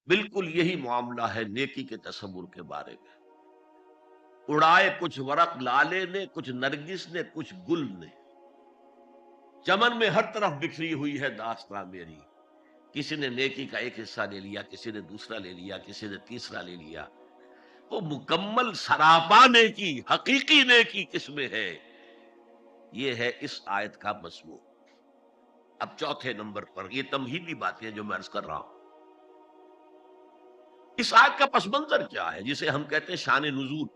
بالکل یہی معاملہ ہے نیکی کے تصور کے بارے میں. اڑائے کچھ ورق لالے نے، کچھ نرگس نے، کچھ گل نے، چمن میں ہر طرف بکھری ہوئی ہے داستاں میری. کسی نے نیکی کا ایک حصہ لے لیا، کسی نے دوسرا لے لیا، کسی نے تیسرا لے لیا. وہ مکمل سراپا نیکی، حقیقی نیکی کس میں ہے؟ یہ ہے اس آیت کا مضمون. اب چوتھے نمبر پر یہ تمہیدی باتیں جو میں عرض کر رہا ہوں، اس آیت کا پس منظر کیا ہے جسے ہم کہتے ہیں شان نزول؟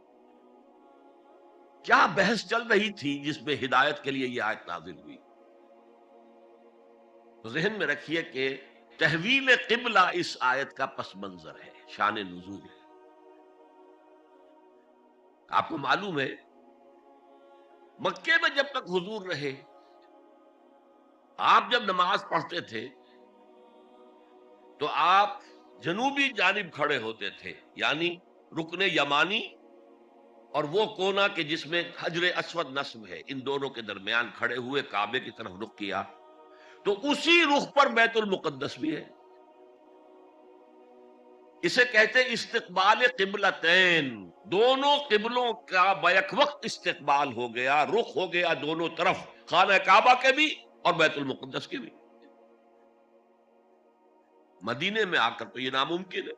کیا بحث چل رہی تھی جس میں ہدایت کے لیے یہ آیت نازل ہوئی؟ تو ذہن میں رکھیے کہ تحویل قبلہ اس آیت کا پس منظر ہے، شان نزول ہے. آپ کو معلوم ہے مکے میں جب تک حضور رہے، آپ جب نماز پڑھتے تھے تو آپ جنوبی جانب کھڑے ہوتے تھے، یعنی رکن یمانی اور وہ کونا کہ جس میں حجر اسود نصب ہے، ان دونوں کے درمیان کھڑے ہوئے کعبے کی طرف رخ کیا. تو اسی رخ پر بیت المقدس بھی ہے. اسے کہتے ہیں استقبال قبلتین، دونوں قبلوں کا بیک وقت استقبال ہو گیا، رخ ہو گیا دونوں طرف، خانہ کعبہ کے بھی اور بیت المقدس کے بھی. مدینے میں آ کر تو یہ ناممکن ہے.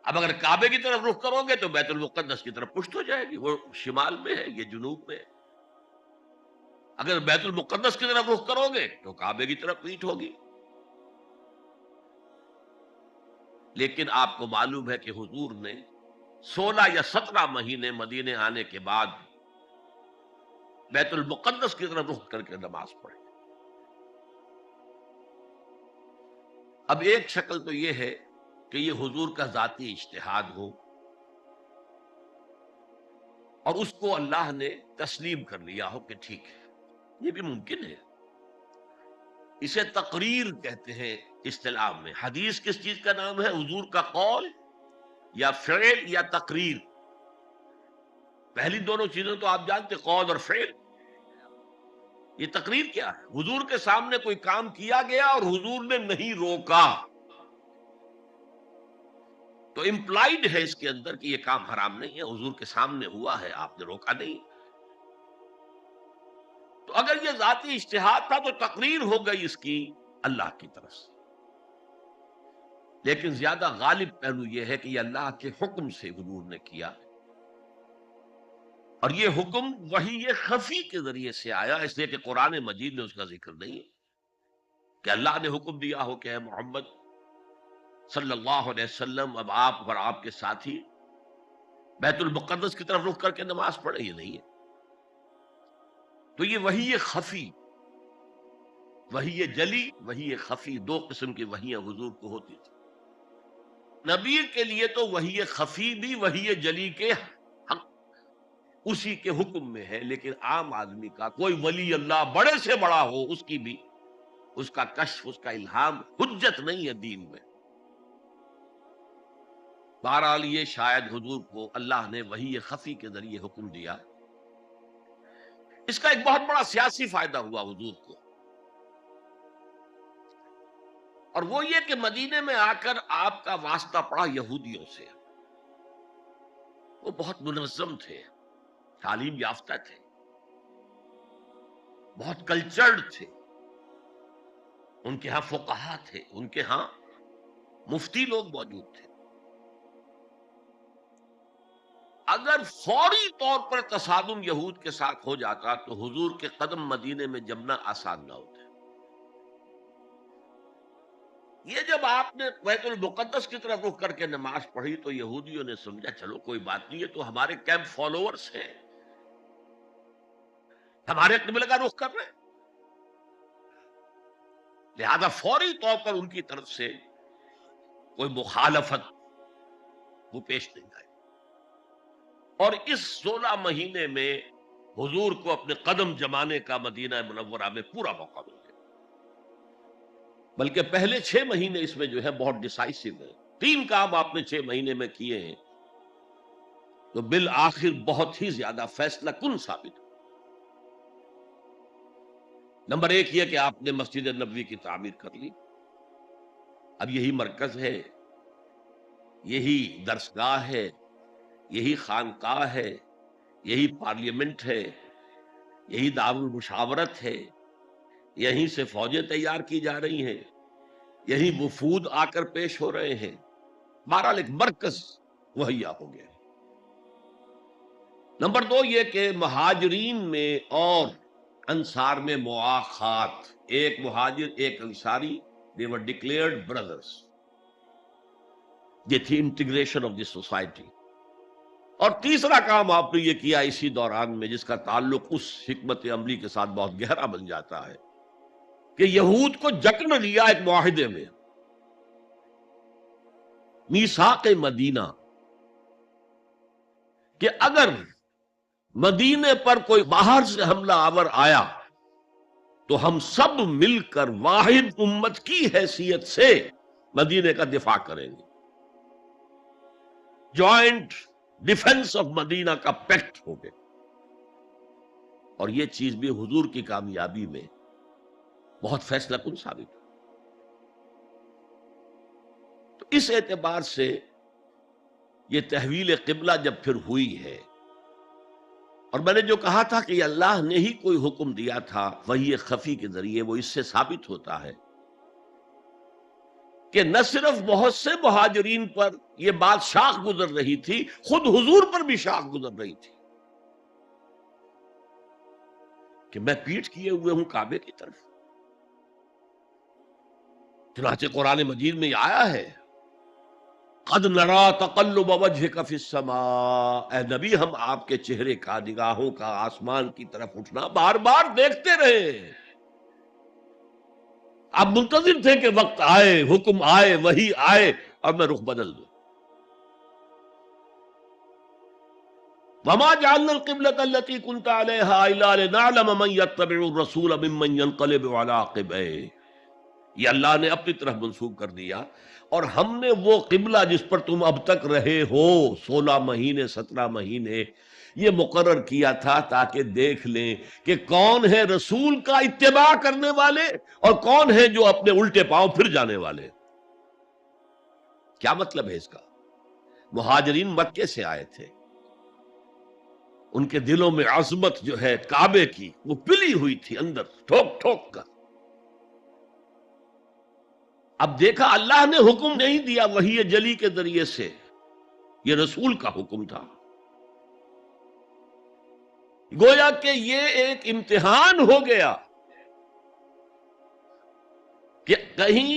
اب اگر کعبے کی طرف رخ کرو گے تو بیت المقدس کی طرف پشت ہو جائے گی، وہ شمال میں ہے، یہ جنوب میں ہے. اگر بیت المقدس کی طرف رخ کرو گے تو کعبے کی طرف پیٹھ ہوگی. لیکن آپ کو معلوم ہے کہ حضور نے 16 یا 17 مہینے مدینے آنے کے بعد بیت المقدس کی طرف رخ کر کے نماز پڑھی. اب ایک شکل تو یہ ہے کہ یہ حضور کا ذاتی اجتہاد ہو اور اس کو اللہ نے تسلیم کر لیا ہو کہ ٹھیک ہے، یہ بھی ممکن ہے. اسے تقریر کہتے ہیں اصطلاح میں. حدیث کس چیز کا نام ہے؟ حضور کا قول یا فعل یا تقریر. پہلی دونوں چیزیں تو آپ جانتے، قول اور فعل. یہ تقریر کیا ہے؟ حضور کے سامنے کوئی کام کیا گیا اور حضور نے نہیں روکا، تو امپلائڈ ہے اس کے اندر کہ یہ کام حرام نہیں ہے، حضور کے سامنے ہوا ہے، آپ نے روکا نہیں. تو اگر یہ ذاتی اجتہاد تھا تو تقریر ہو گئی اس کی اللہ کی طرف سے. لیکن زیادہ غالب پہلو یہ ہے کہ یہ اللہ کے حکم سے حضور نے کیا، اور یہ حکم وحی خفی کے ذریعے سے آیا، اس لیے کہ قرآن مجید میں اس کا ذکر نہیں ہے کہ اللہ نے حکم دیا ہو کہ اے محمد صلی اللہ علیہ وسلم اب آپ اور آپ کے ساتھی بیت المقدس کی طرف رخ کر کے نماز پڑھے. یہ نہیں ہے. تو یہ وحی خفی، وحی جلی، وحی خفی، دو قسم کی وحیاں حضور کو ہوتی تھی. نبی کے لیے تو وحی خفی بھی وحی جلی کے حق اسی کے حکم میں ہے، لیکن عام آدمی کا کوئی ولی اللہ بڑے سے بڑا ہو، اس کی بھی اس کا کشف، اس کا الہام حجت نہیں ہے دین میں. بہرحال یہ شاید حضور کو اللہ نے وحی خفی کے ذریعے حکم دیا. اس کا ایک بہت بڑا سیاسی فائدہ ہوا حضور کو، اور وہ یہ کہ مدینے میں آ کر آپ کا واسطہ پڑا یہودیوں سے. وہ بہت منظم تھے، تعلیم یافتہ تھے، بہت کلچرڈ تھے. ان کے ہاں فقہا تھے، ان کے ہاں مفتی لوگ موجود تھے. اگر فوری طور پر تصادم یہود کے ساتھ ہو جاتا تو حضور کے قدم مدینے میں جمنا آسان نہ ہوتا. یہ جب آپ نے بیت المقدس کی طرف رخ کر کے نماز پڑھی تو یہودیوں نے سمجھا چلو کوئی بات نہیں ہے، تو ہمارے کیمپ فالوورز ہیں، ہمارے قبلے کا رخ کر رہے ہیں، لہذا فوری طور پر ان کی طرف سے کوئی مخالفت وہ پیش نہیں آئی. اور اس 16 مہینے میں حضور کو اپنے قدم جمانے کا مدینہ منورہ میں پورا موقع مل گیا. بلکہ پہلے 6 مہینے اس میں جو ہے بہت ڈیسائسو ہے. 3 کام آپ نے 6 مہینے میں کیے ہیں تو بالآخر بہت ہی زیادہ فیصلہ کن ثابت ہو. نمبر 1 یہ کہ آپ نے مسجد نبوی کی تعمیر کر لی. اب یہی مرکز ہے، یہی درسگاہ ہے، یہی خانقاہ ہے، یہی پارلیمنٹ ہے، یہی دارالمشاورت ہے، یہیں سے فوجیں تیار کی جا رہی ہیں، یہی وفود آ کر پیش ہو رہے ہیں۔ بہرحال ایک مرکز مہیا ہو گیا۔ نمبر دو یہ کہ مہاجرین میں اور انصار میں مواخات، ایک مہاجر ایک Ansari, they were declared brothers۔ یہ تھی انٹیگریشن آف دی سوسائٹی۔ اور تیسرا کام آپ نے یہ کیا اسی دوران میں، جس کا تعلق اس حکمت عملی کے ساتھ بہت گہرا بن جاتا ہے، کہ یہود کو جکڑ لیا ایک معاہدے میں، میثاق مدینہ، کہ اگر مدینے پر کوئی باہر سے حملہ آور آیا تو ہم سب مل کر واحد امت کی حیثیت سے مدینے کا دفاع کریں گے۔ جوائنٹ ڈیفنس آف مدینہ کا پیکٹ ہو گیا۔ اور یہ چیز بھی حضور کی کامیابی میں بہت فیصلہ کن ثابت ہوئی۔ تو اس اعتبار سے یہ تحویل قبلہ جب پھر ہوئی ہے، اور میں نے جو کہا تھا کہ اللہ نے ہی کوئی حکم دیا تھا وحی خفی کے ذریعے، وہ اس سے ثابت ہوتا ہے کہ نہ صرف بہت سے مہاجرین پر یہ بات شاخ گزر رہی تھی، خود حضور پر بھی شاخ گزر رہی تھی کہ میں پیٹھ کیے ہوئے ہوں کعبے کی طرف۔ چنانچہ قرآن مجید میں یہ آیا ہے، قد نرا تقلب وجهک فی السماء، اے نبی ہم آپ کے چہرے کا، نگاہوں کا آسمان کی طرف اٹھنا بار بار دیکھتے رہے۔ آپ منتظر تھے کہ وقت آئے، حکم آئے، وحی آئے اور میں رخ بدل دوں۔ وما جعلنا القبلة التي كنت عليها الا لنعلم من يتبع الرسول ممن ينقلب على عقبيه، یہ اللہ نے اپنی طرف منسوب کر دیا، اور ہم نے وہ قبلہ جس پر تم اب تک رہے ہو 16 مہینے 17 مہینے، یہ مقرر کیا تھا تاکہ دیکھ لیں کہ کون ہے رسول کا اتباع کرنے والے اور کون ہے جو اپنے الٹے پاؤں پھر جانے والے۔ کیا مطلب ہے اس کا؟ مہاجرین مکے سے آئے تھے، ان کے دلوں میں عظمت جو ہے کعبے کی وہ پلی ہوئی تھی اندر ٹھوک ٹھوک کر۔ اب دیکھا اللہ نے حکم نہیں دیا وحی جلی کے ذریعے سے، یہ رسول کا حکم تھا۔ گویا کہ یہ ایک امتحان ہو گیا کہ کہیں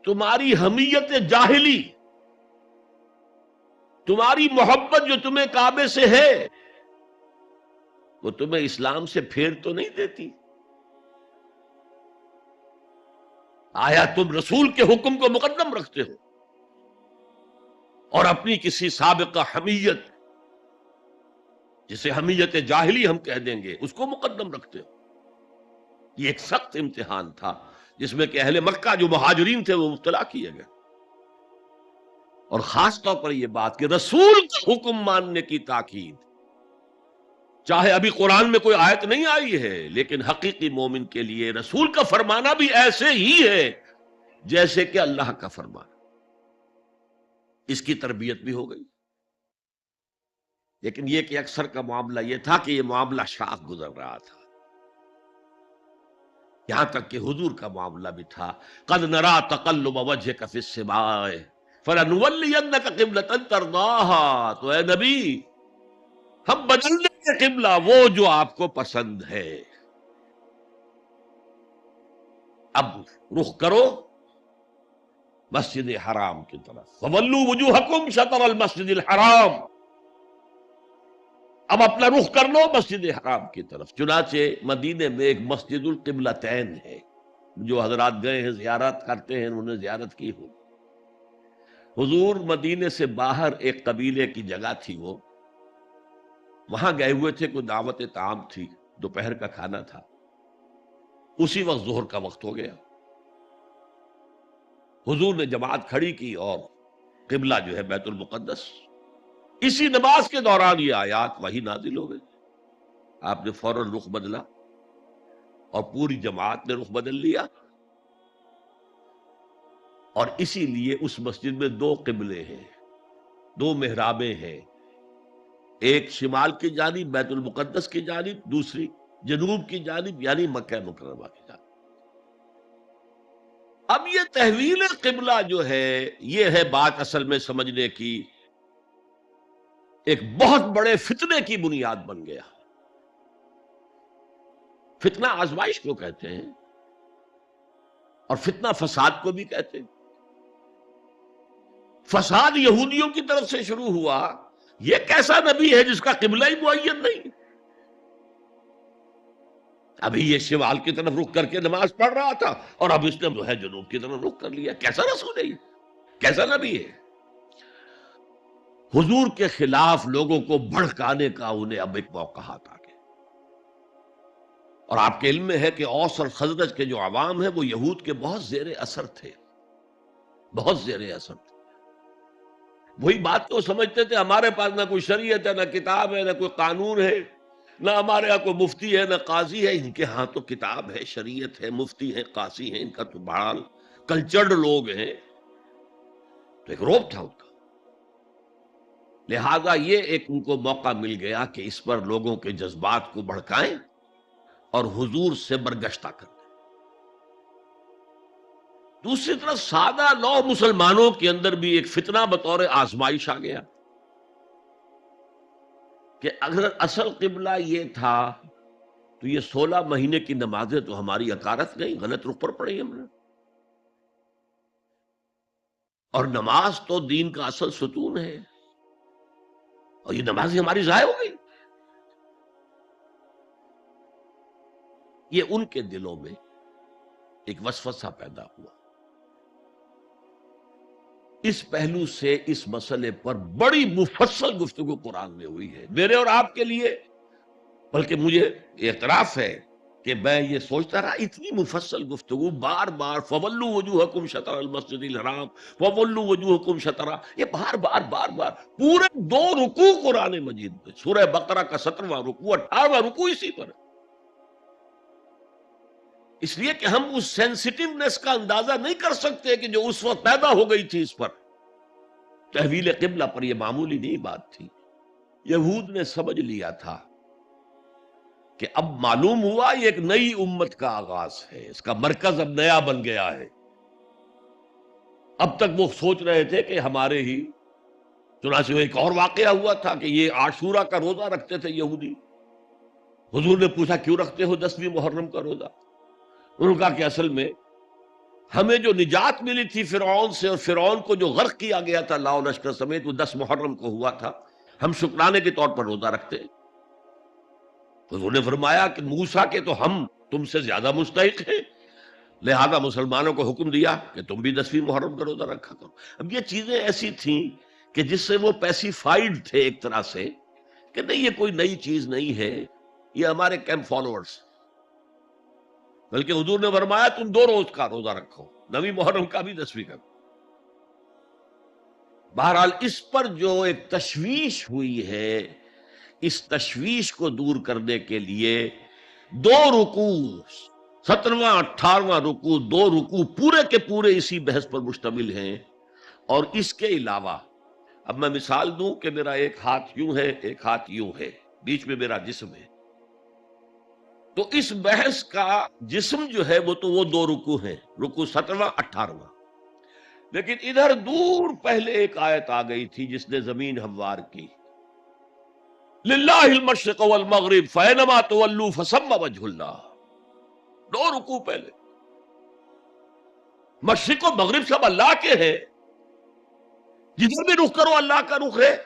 تمہاری حمیت جاہلی، تمہاری محبت جو تمہیں کعبے سے ہے، وہ تمہیں اسلام سے پھیر تو نہیں دیتی؟ آیا تم رسول کے حکم کو مقدم رکھتے ہو اور اپنی کسی سابقہ حمیت، جسے حمیت جاہلی ہم کہہ دیں گے، اس کو مقدم رکھتے ہو؟ یہ ایک سخت امتحان تھا جس میں کہ اہل مکہ جو مہاجرین تھے وہ مبتلا کیے گئے، اور خاص طور پر یہ بات کہ رسول کا حکم ماننے کی تاکید، چاہے ابھی قرآن میں کوئی آیت نہیں آئی ہے، لیکن حقیقی مومن کے لیے رسول کا فرمانا بھی ایسے ہی ہے جیسے کہ اللہ کا فرمانا۔ اس کی تربیت بھی ہو گئی، لیکن یہ کہ اکثر کا معاملہ یہ تھا کہ یہ معاملہ شاخ گزر رہا تھا، یہاں تک کہ حضور کا معاملہ بھی تھا، قد نرا تقلب وجهک فی السماء فلنولینک قبلۃ ترضاها، تو اے نبی ہم بدل دیں گے قبلہ وہ جو آپ کو پسند ہے، اب رخ کرو مسجد حرام کی طرف، فولوا وجوہکم شطر المسجد الحرام، اب اپنا رخ کر لو مسجد حرام کی طرف۔ چنانچہ مدینے میں ایک مسجد القبلتین ہے، جو حضرات گئے ہیں زیارت کرتے ہیں انہوں نے زیارت کی ہو۔ حضور مدینے سے باہر ایک قبیلے کی جگہ تھی، وہ وہاں گئے ہوئے تھے، کوئی دعوت طعام تھی، دوپہر کا کھانا تھا، اسی وقت ظہر کا وقت ہو گیا۔ حضور نے جماعت کھڑی کی اور قبلہ جو ہے بیت المقدس، اسی نماز کے دوران یہ آیات وہی نازل ہو گئی، آپ نے فوراً رخ بدلا اور پوری جماعت نے رخ بدل لیا، اور اسی لیے اس مسجد میں دو قبلے ہیں، دو محرابیں ہیں، ایک شمال کی جانب بیت المقدس کی جانب، دوسری جنوب کی جانب یعنی مکہ مکرمہ کی جانب۔ اب یہ تحویل قبلہ جو ہے، یہ ہے بات اصل میں سمجھنے کی، ایک بہت بڑے فتنے کی بنیاد بن گیا۔ فتنہ آزمائش کو کہتے ہیں، اور فتنہ فساد کو بھی کہتے ہیں۔ فساد یہودیوں کی طرف سے شروع ہوا، یہ کیسا نبی ہے جس کا قبلہ ہی معین نہیں؟ ابھی یہ شمال کی طرف رخ کر کے نماز پڑھ رہا تھا، اور اب اس نے جو ہے جنوب کی طرف رخ کر لیا۔ کیسا رسول ہے یہ؟ کیسا نبی ہے؟ حضور کے خلاف لوگوں کو بھڑکانے کا انہیں اب ایک موقع آتا گیا۔ اور آپ کے علم میں ہے کہ اوس اور خزرج کے جو عوام ہیں وہ یہود کے بہت زیر اثر تھے، بہت زیر اثر تھے۔ وہی بات تو سمجھتے تھے ہمارے پاس نہ کوئی شریعت ہے، نہ کتاب ہے، نہ کوئی قانون ہے، نہ ہمارے ہاں کوئی مفتی ہے، نہ قاضی ہے۔ ان کے ہاں تو کتاب ہے، شریعت ہے، مفتی ہے، قاضی ہیں، ان کا تو بہرحال کلچرڈ لوگ ہیں، تو ایک روب تھا ان کا۔ لہذا یہ ایک ان کو موقع مل گیا کہ اس پر لوگوں کے جذبات کو بھڑکائیں اور حضور سے برگشتہ کر دیں۔ دوسری طرف سادہ نو مسلمانوں کے اندر بھی ایک فتنہ بطور آزمائش آ گیا کہ اگر اصل قبلہ یہ تھا تو یہ 16 مہینے کی نمازیں تو ہماری اکارت گئی، غلط رخ پر پڑی ہم نے، اور نماز تو دین کا اصل ستون ہے، اور یہ نماز ہماری ضائع ہو گئی۔ یہ ان کے دلوں میں ایک وسوسہ پیدا ہوا۔ اس پہلو سے اس مسئلے پر بڑی مفصل گفتگو قرآن میں ہوئی ہے، میرے اور آپ کے لیے، بلکہ مجھے اعتراف ہے کہ میں یہ سوچتا رہا اتنی مفصل گفتگو بار بار فَوَلُّوا وُجُوهَكُمْ شَطْرَ الْمَسْجِدِ الْحَرَامِ وَوَلُّوا وُجُوهَكُمْ شَطْرَهُ، یہ بار بار پورے 2 رکوع قرآن مجید میں، سورہ بقرہ کا 17واں رکوع، 18واں رکوع اسی پر ہے۔ اس لیے کہ ہم اس سینسٹیونیس کا اندازہ نہیں کر سکتے کہ جو اس وقت پیدا ہو گئی تھی اس پر، تحویل قبلہ پر، یہ معمولی نہیں بات تھی۔ یہود نے سمجھ لیا تھا کہ اب معلوم ہوا یہ ایک نئی امت کا آغاز ہے، اس کا مرکز اب نیا بن گیا ہے۔ اب تک وہ سوچ رہے تھے کہ ہمارے ہی، چنانچہ ایک اور واقعہ ہوا تھا کہ یہ عاشورہ کا روزہ رکھتے تھے یہودی۔ حضور نے پوچھا کیوں رکھتے ہو 10ویں محرم کا روزہ؟ انہوں نے کہا کہ اصل میں ہمیں جو نجات ملی تھی فرعون سے، اور فرعون کو جو غرق کیا گیا تھا لاؤ لشکر سمیت، وہ 10 محرم کو ہوا تھا، ہم شکرانے کے طور پر روزہ رکھتے ہیں۔ حضور نے فرمایا کہ موسیٰ کے تو ہم تم سے زیادہ مستحق ہیں، لہذا مسلمانوں کو حکم دیا کہ تم بھی 10ویں محرم کا روزہ رکھا کرو۔ اب یہ چیزیں ایسی تھیں کہ جس سے وہ پیسیفائیڈ تھے ایک طرح سے، کہ نہیں یہ کوئی نئی چیز نہیں ہے، یہ ہمارے کیمپ فالوورز۔ بلکہ حضور نے فرمایا تم 2 روز کا روزہ رکھو، 9ویں محرم کا بھی 10ویں کا بھی۔ بہرحال اس پر جو ایک تشویش ہوئی ہے، اس تشویش کو دور کرنے کے لیے 2 رکوع، 17واں 18واں رکوع، 2 رکوع پورے کے پورے اسی بحث پر مشتمل ہیں۔ اور اس کے علاوہ اب میں مثال دوں کہ میرا ایک ہاتھ یوں ہے، ایک ہاتھ یوں ہے، بیچ میں میرا جسم ہے، تو اس بحث کا جسم جو ہے وہ تو وہ 2 رکوع ہیں، رکوع 17واں 18واں، لیکن ادھر دور پہلے ایک آیت آ گئی تھی جس نے زمین ہموار کی، للہ المشرق والمغرب فینما تولوا فثم وجہ اللہ۔ 2 رکوع پہلے، مشرق و مغرب سب اللہ کے ہیں، جدھر بھی رخ کرو اللہ کا رخ ہے۔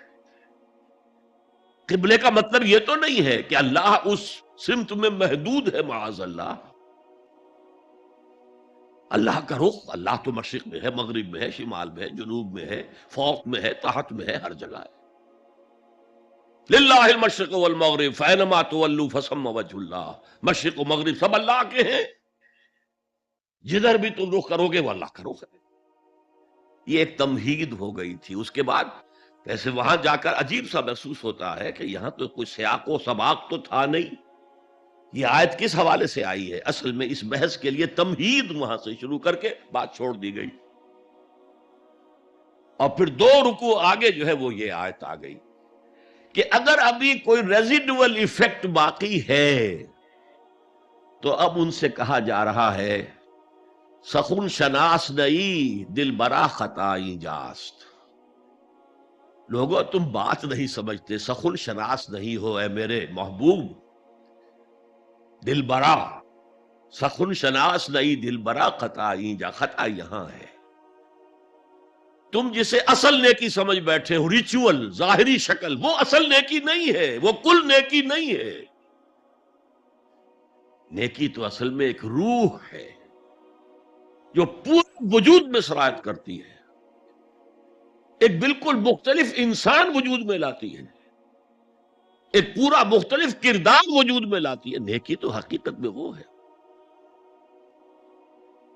قبلے کا مطلب یہ تو نہیں ہے کہ اللہ اس سمت میں محدود ہے، معاذ اللہ۔ اللہ کا رخ، اللہ تو مشرق میں ہے، مغرب میں ہے، شمال میں ہے، جنوب میں ہے، فوق میں ہے، تحت میں ہے، ہر جگہ ہے۔ للہ المشرق والمغرب فینما تولوا فثم وجہ اللہ، مشرق و مغرب سب اللہ کے ہیں، جدھر بھی تم رخ کرو گے وہ اللہ کا رخ ہے۔ یہ ایک تمہید ہو گئی تھی۔ اس کے بعد ایسے وہاں جا کر عجیب سا محسوس ہوتا ہے کہ یہاں تو کوئی سیاق و سباق تو تھا نہیں، یہ آیت کس حوالے سے آئی ہے؟ اصل میں اس بحث کے لیے تمہید وہاں سے شروع کر کے بات چھوڑ دی گئی۔ اور پھر 2 رکوع آگے جو ہے وہ یہ آیت آ گئی کہ اگر ابھی کوئی ریزیڈول ایفیکٹ باقی ہے تو اب ان سے کہا جا رہا ہے سخن شناس نئی دل برا خطائی جاست. لوگوں تم بات نہیں سمجھتے، سخن شناس نہیں ہو اے میرے محبوب. دل برا سخن شناس نئی دل برا خطائی جا، خطا یہاں ہے. تم جسے اصل نیکی سمجھ بیٹھے ہو، ریچول ظاہری شکل، وہ اصل نیکی نہیں ہے، وہ کل نیکی نہیں ہے. نیکی تو اصل میں ایک روح ہے جو پورے وجود میں سرایت کرتی ہے، ایک بالکل مختلف انسان وجود میں لاتی ہے، ایک پورا مختلف کردار وجود میں لاتی ہے. نیکی تو حقیقت میں وہ ہے.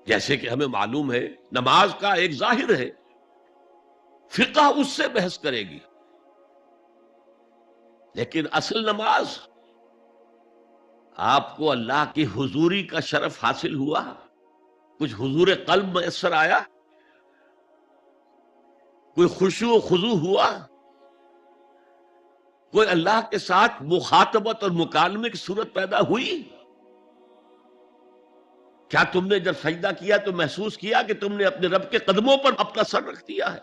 جیسے کہ ہمیں معلوم ہے نماز کا ایک ظاہر ہے، فقہ اس سے بحث کرے گی، لیکن اصل نماز آپ کو اللہ کی حضوری کا شرف حاصل ہوا، کچھ حضور قلب میسر آیا، کوئی خشوع و خضوع ہوا، کوئی اللہ کے ساتھ مخاطبت اور مکالمے کی صورت پیدا ہوئی. کیا تم نے جب سجدہ کیا تو محسوس کیا کہ تم نے اپنے رب کے قدموں پر اپنا سر رکھ دیا ہے؟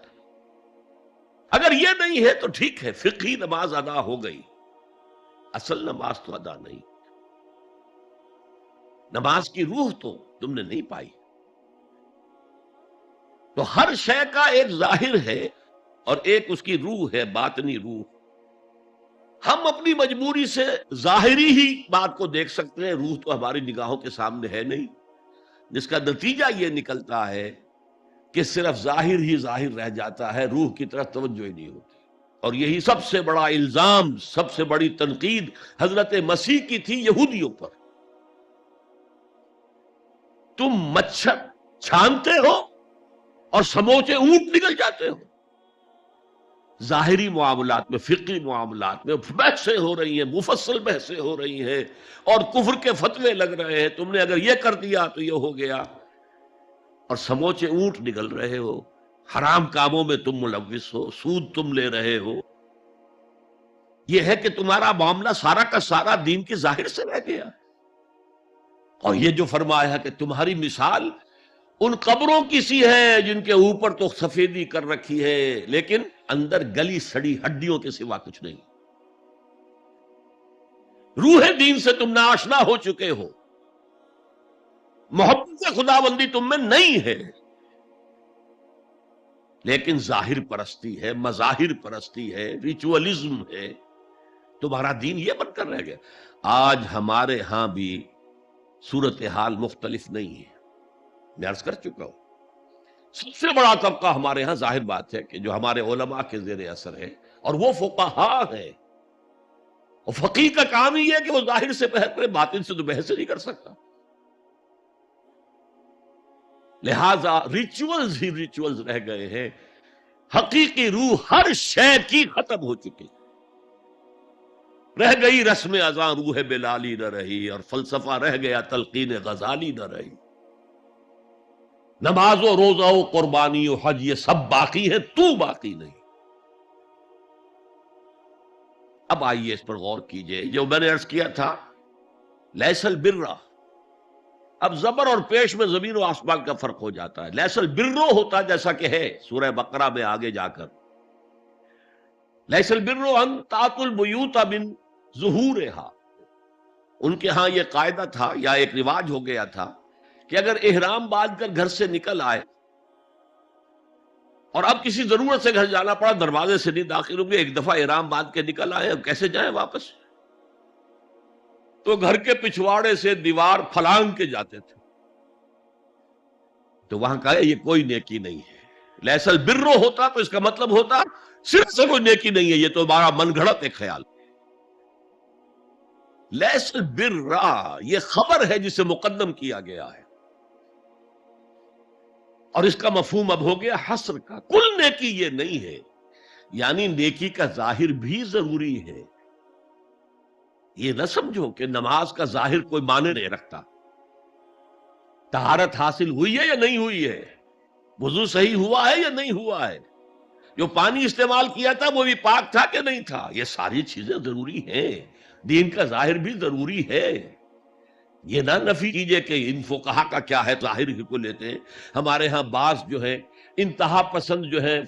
اگر یہ نہیں ہے تو ٹھیک ہے، فقہی نماز ادا ہو گئی، اصل نماز تو ادا نہیں. نماز کی روح تو تم نے نہیں پائی. تو ہر شے کا ایک ظاہر ہے اور ایک اس کی روح ہے، باطنی روح. ہم اپنی مجبوری سے ظاہری ہی بات کو دیکھ سکتے ہیں، روح تو ہماری نگاہوں کے سامنے ہے نہیں، جس کا نتیجہ یہ نکلتا ہے کہ صرف ظاہر ہی ظاہر رہ جاتا ہے، روح کی طرف توجہ ہی نہیں ہوتی. اور یہی سب سے بڑا الزام، سب سے بڑی تنقید حضرت مسیح کی تھی یہودیوں پر. تم مچھر چھانتے ہو اور سموچے اونٹ نکل جاتے ہو. ظاہری معاملات میں، فقہی معاملات میں بحثیں ہو رہی ہیں، مفصل بحثیں ہو رہی ہیں اور کفر کے فتوے لگ رہے ہیں، تم نے اگر یہ کر دیا تو یہ ہو گیا، اور سموچے اونٹ نکل رہے ہو. حرام کاموں میں تم ملوث ہو، سود تم لے رہے ہو. یہ ہے کہ تمہارا معاملہ سارا کا سارا دین کے ظاہر سے رہ گیا. اور یہ جو فرمایا کہ تمہاری مثال ان قبروں کی سی ہے جن کے اوپر تو سفیدی کر رکھی ہے لیکن اندر گلی سڑی ہڈیوں کے سوا کچھ نہیں. روح دین سے تم ناآشنا ہو چکے ہو، محبت خدا بندی تم میں نہیں ہے، لیکن ظاہر پرستی ہے، مظاہر پرستی ہے، ریچولزم ہے. تمہارا دین یہ بن کر رہ گیا. آج ہمارے ہاں بھی صورتحال مختلف نہیں ہے. میں عرض کر چکا ہوں، سب سے بڑا طبقہ ہمارے ہاں ظاہر بات ہے کہ جو ہمارے علماء کے زیر اثر ہے، اور وہ فقہاء ہے. اور فقیہ کا کام ہی ہے کہ وہ ظاہر سے بحث کرے، باطن سے تو بحث نہیں کر سکتا. لہذا ریچولز ہی ریچولز رہ گئے ہیں، حقیقی روح ہر شے کی ختم ہو چکی. رہ گئی رسم اذاں روح بلالی نہ رہی، اور فلسفہ رہ گیا تلقین غزالی نہ رہی. نماز و روزہ و قربانی و حج یہ سب باقی ہے، تو باقی نہیں. اب آئیے اس پر غور کیجئے. جو میں نے عرض کیا تھا لیس البر، اب زبر اور پیش میں زمین و آسمان کا فرق ہو جاتا ہے. لیس البر ہوتا جیسا کہ ہے سورہ بقرہ میں آگے جا کر، لیس البر ان تاتوا البیوت من ظہورہا. ان کے ہاں یہ قاعدہ تھا یا ایک رواج ہو گیا تھا کہ اگر احرام باندھ کر گھر سے نکل آئے اور اب کسی ضرورت سے گھر جانا پڑا، دروازے سے نہیں داخل ہوں گے، ایک دفعہ احرام باندھ کے نکل آئے، اب کیسے جائیں واپس؟ تو گھر کے پچھواڑے سے دیوار پھلانگ کے جاتے تھے. تو وہاں کہا یہ کوئی نیکی نہیں ہے. لیس البر ہوتا تو اس کا مطلب ہوتا صرف سے کوئی نیکی نہیں ہے، یہ تو ہمارا من گھڑت ایک خیال. لیس البر یہ خبر ہے جسے مقدم کیا گیا ہے، اور اس کا مفہوم اب ہو گیا حصر کا. کل نیکی یہ نہیں ہے، یعنی نیکی کا ظاہر بھی ضروری ہے. یہ نہ سمجھو کہ نماز کا ظاہر کوئی معنی نہیں رکھتا. طہارت حاصل ہوئی ہے یا نہیں ہوئی ہے، وضو صحیح ہوا ہے یا نہیں ہوا ہے، جو پانی استعمال کیا تھا وہ بھی پاک تھا کہ نہیں تھا؟ یہ ساری چیزیں ضروری ہیں، دین کا ظاہر بھی ضروری ہے۔ یہ نہ نفی کیجئے کہ ان فقہا کا کیا ہے، ظاہر ہی کو لیتے ہیں۔ ہمارے ہاں بعض جو ہے انتہا پسند جو ہے،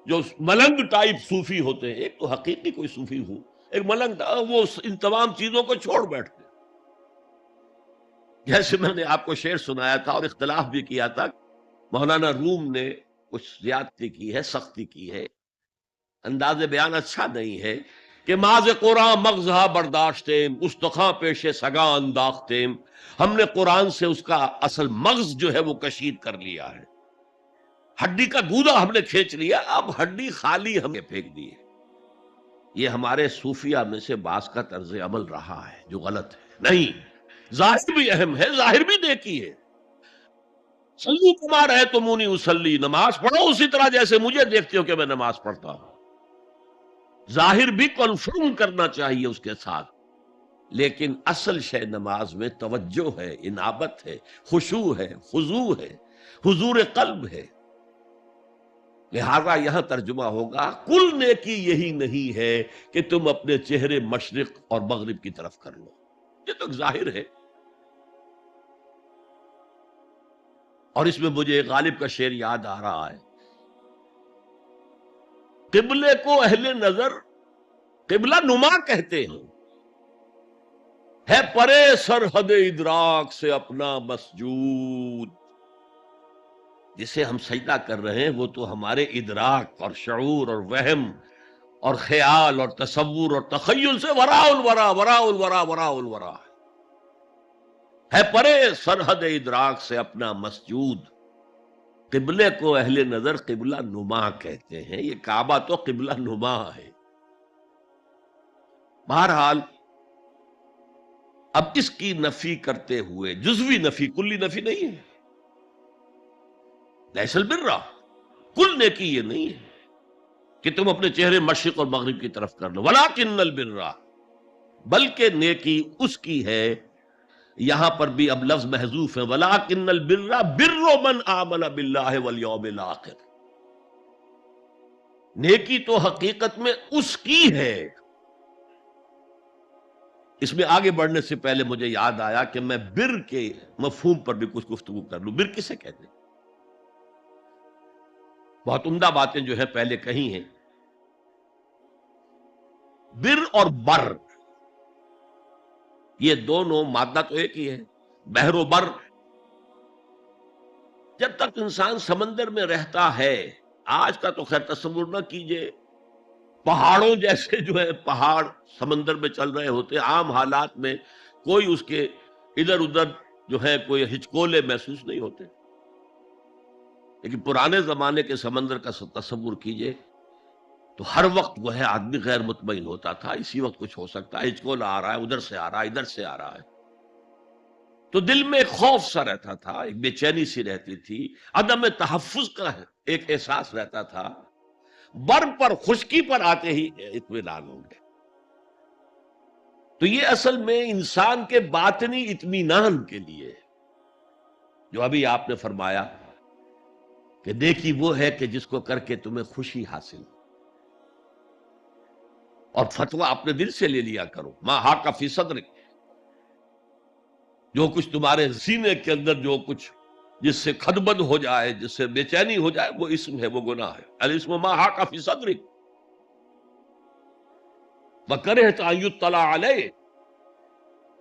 جو ملنگ ٹائپ صوفی ہوتے ہیں، ایک تو حقیقی کوئی صوفی ہو، ایک ملنگ، وہ ان تمام چیزوں کو چھوڑ بیٹھتے ہیں۔ جیسے میں نے آپ کو شعر سنایا تھا اور اختلاف بھی کیا تھا، مولانا روم نے کچھ زیادتی کی ہے، سختی کی ہے، انداز بیان اچھا نہیں ہے کہ ماز قرآن مغزہ برداشتیم استخاں پیش سگاں انداختیم، ہم نے قرآن سے اس کا اصل مغز جو ہے وہ کشید کر لیا ہے، ہڈی کا گودا ہم نے کھینچ لیا، اب ہڈی خالی ہم نے پھینک دی ہے۔ یہ ہمارے صوفیہ میں سے بعض کا طرز عمل رہا ہے جو غلط ہے۔ نہیں، ظاہر بھی اہم ہے، ظاہر بھی نیکی ہے۔ صلو کما رأیتمونی اصلی، نماز پڑھو اسی طرح جیسے مجھے دیکھتے ہو کہ میں نماز پڑھتا ہوں۔ ظاہر بھی کنفرم کرنا چاہیے اس کے ساتھ، لیکن اصل شے نماز میں توجہ ہے، انابت ہے، خشوع ہے، خضوع ہے، حضور قلب ہے۔ لہذا یہاں ترجمہ ہوگا کل نیکی یہی نہیں ہے کہ تم اپنے چہرے مشرق اور مغرب کی طرف کر لو، یہ تو ظاہر ہے۔ اور اس میں مجھے غالب کا شعر یاد آ رہا ہے، قبلے کو اہل نظر قبلہ نما کہتے ہیں، ہے پرے سرحد ادراک سے اپنا مسجود۔ جسے ہم سجدہ کر رہے ہیں وہ تو ہمارے ادراک اور شعور اور وہم اور خیال اور تصور اور تخیل سے وراء الورا، وراء الورا، وراء الورا ہے، پرے سرحد ادراک سے اپنا مسجود۔ قبلے کو اہل نظر قبلہ نما کہتے ہیں، یہ کعبہ تو قبلہ نما ہے۔ بہرحال اب اس کی نفی کرتے ہوئے، جزوی نفی، کلی نفی نہیں ہے، لیس البر، کل نیکی یہ نہیں ہے کہ تم اپنے چہرے مشرق اور مغرب کی طرف کر لو، ولکن البر، بلکہ نیکی اس کی ہے، یہاں پر بھی اب لفظ محذوف ہے، ولکن البر بر من آمن باللہ والیوم الاخر، نیکی تو حقیقت میں اس کی ہے۔ اس میں آگے بڑھنے سے پہلے مجھے یاد آیا کہ میں بر کے مفہوم پر بھی کچھ گفتگو کر لوں۔ بر کسے کہتے ہیں؟ بہت عمدہ باتیں جو ہے پہلے کہی ہیں۔ بر اور بر، یہ دونوں مادہ تو ایک ہی ہے، بحر و بر۔ جب تک انسان سمندر میں رہتا ہے، آج کا تو خیر تصور نہ کیجئے، پہاڑوں جیسے جو ہے پہاڑ سمندر میں چل رہے ہوتے، عام حالات میں کوئی اس کے ادھر ادھر جو ہے کوئی ہچکولے محسوس نہیں ہوتے، لیکن پرانے زمانے کے سمندر کا تصور کیجئے تو ہر وقت وہ ہے آدمی غیر مطمئن ہوتا تھا، اسی وقت کچھ ہو سکتا ہے، ہچکولا آ رہا ہے، ادھر سے آ رہا ہے، ادھر سے آ رہا ہے، تو دل میں ایک خوف سا رہتا تھا، ایک بے چینی سی رہتی تھی، عدم تحفظ کا ایک احساس رہتا تھا۔ بر پر، خشکی پر آتے ہی اطمینان ہوں گے۔ تو یہ اصل میں انسان کے باطنی اطمینان کے لیے، جو ابھی آپ نے فرمایا کہ نیکی وہ ہے کہ جس کو کر کے تمہیں خوشی حاصل ہو، اور فتویٰ اپنے دل سے لے لیا کرو، ما حاک فی صدرک، جو کچھ تمہارے سینے کے اندر جو کچھ جس سے خدبد ہو جائے، جس سے بے چینی ہو جائے، وہ اسم ہے، وہ گناہ ہے۔ الاسم ما حاک فی صدرک وکرہت ان یطلع علیہ،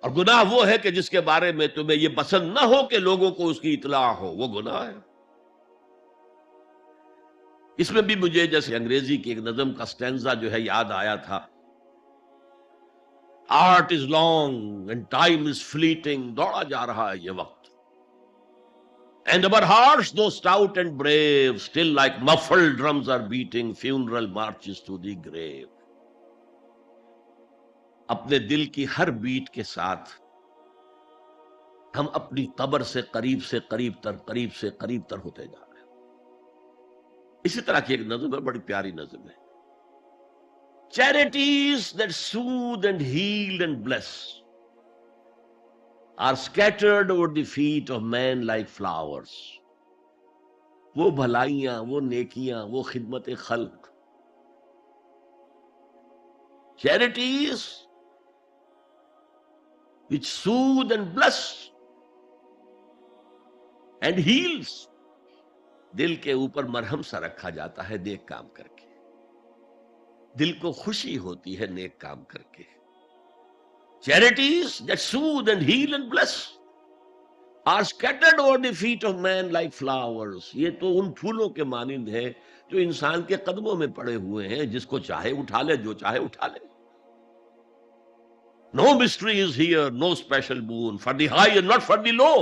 اور گناہ وہ ہے کہ جس کے بارے میں تمہیں یہ پسند نہ ہو کہ لوگوں کو اس کی اطلاع ہو، وہ گناہ ہے۔ اس میں بھی مجھے جیسے انگریزی کی ایک نظم کا سٹینزا جو ہے یاد آیا تھا، art is long and time is fleeting, دوڑا جا رہا ہے یہ وقت، and our hearts though stout and brave still like muffled drums are beating funeral marches to the grave۔ اپنے دل کی ہر بیٹ کے ساتھ ہم اپنی قبر سے قریب سے قریب تر، قریب سے قریب تر ہوتے جا رہے ہیں۔ اسی طرح کی ایک نظم ہے، بڑی پیاری نظم ہے، charities that soothe and heal and bless are scattered over the feet of men like flowers۔ وہ بھلائیاں، وہ نیکیاں، وہ خدمت خلق. Charities which soothe and bless and heals. دل کے اوپر مرہم سا رکھا جاتا ہے نیک کام کر کے. دل کو خوشی ہوتی ہے نیک کام کر کے. Charities that soothe and heal and bless are scattered over the feet of man like flowers. یہ تو ان پھولوں کے مانند ہے جو انسان کے قدموں میں پڑے ہوئے ہیں، جس کو چاہے اٹھا لے، جو چاہے اٹھا لے. No mystery is here, no special boon for the high and not for the low.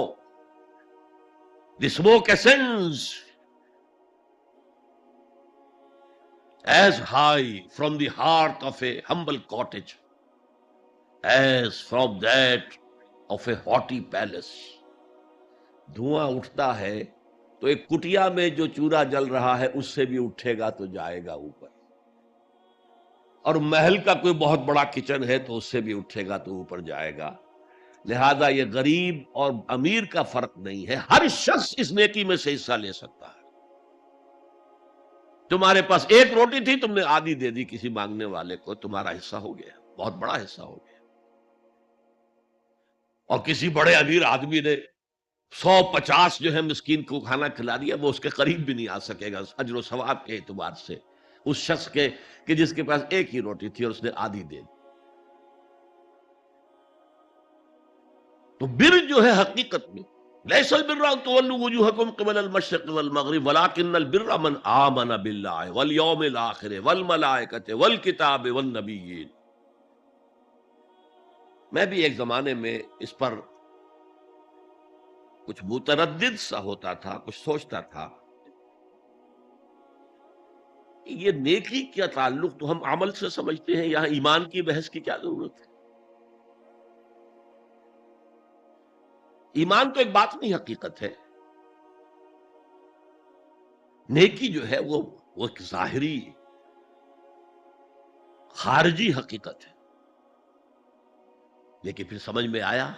The smoke ascends as high from the hearth of a humble cottage as from that of a haughty palace. دھواں اٹھتا ہے تو ایک کٹیا میں جو چولہا جل رہا ہے اس سے بھی اٹھے گا تو جائے گا اوپر، اور محل کا کوئی بہت بڑا کچن ہے تو اس سے بھی اٹھے گا تو اوپر جائے گا. لہذا یہ غریب اور امیر کا فرق نہیں ہے، ہر شخص اس نیکی میں سے حصہ لے سکتا ہے. تمہارے پاس ایک روٹی تھی، تم نے آدھی دے دی کسی مانگنے والے کو، تمہارا حصہ ہو گیا، بہت بڑا حصہ ہو گیا. اور کسی بڑے امیر آدمی نے 150 جو ہے مسکین کو کھانا کھلا دیا، وہ اس کے قریب بھی نہیں آ سکے گا اجر و ثواب کے اعتبار سے اس شخص کے کہ جس کے پاس ایک ہی روٹی تھی اور اس نے آدھی دے دی. تو بر جو ہے حقیقت میں لیس البر ان تولوا وجوهکم قبل المشرق والمغرب ولكن البر من آمن بالله واليوم الآخر والملائکۃ والکتاب والنبیین. میں بھی ایک زمانے میں اس پر کچھ متردد سا ہوتا تھا، کچھ سوچتا تھا یہ نیکی کا تعلق تو ہم عمل سے سمجھتے ہیں، یہاں ایمان کی بحث کی کیا ضرورت ہے؟ ایمان تو ایک باطنی حقیقت ہے، نیکی جو ہے وہ ایک ظاہری خارجی حقیقت ہے. لیکن پھر سمجھ میں آیا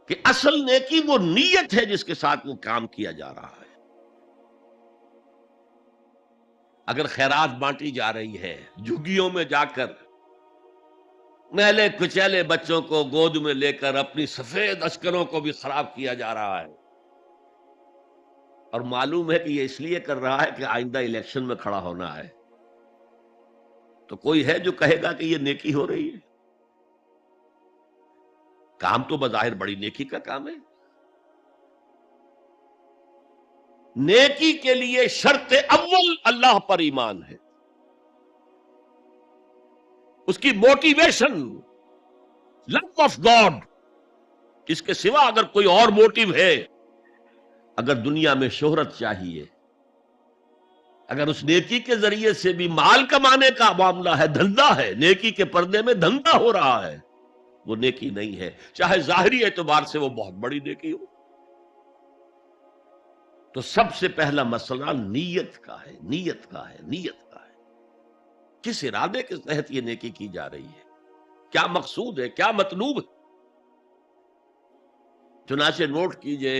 کہ اصل نیکی وہ نیت ہے جس کے ساتھ وہ کام کیا جا رہا ہے. اگر خیرات بانٹی جا رہی ہے، جھگیوں میں جا کر میلے کچیلے بچوں کو گود میں لے کر اپنی سفید اشکروں کو بھی خراب کیا جا رہا ہے، اور معلوم ہے کہ یہ اس لیے کر رہا ہے کہ آئندہ الیکشن میں کھڑا ہونا ہے، تو کوئی ہے جو کہے گا کہ یہ نیکی ہو رہی ہے؟ کام تو بظاہر بڑی نیکی کا کام ہے. نیکی کے لیے شرط اول اللہ پر ایمان ہے، اس کی موٹیویشن لو آف گاڈ. اس کے سوا اگر کوئی اور موٹیو ہے، اگر دنیا میں شہرت چاہیے، اگر اس نیکی کے ذریعے سے بھی مال کمانے کا معاملہ ہے، دھندا ہے، نیکی کے پردے میں دھندا ہو رہا ہے، وہ نیکی نہیں ہے، چاہے ظاہری اعتبار سے وہ بہت بڑی نیکی ہو. تو سب سے پہلا مسئلہ نیت کا ہے، نیت کا ہے، نیت کا ہے. کس ارادے کے تحت یہ نیکی کی جا رہی ہے، کیا مقصود ہے، کیا مطلوب ہے. چنانچہ نوٹ کیجئے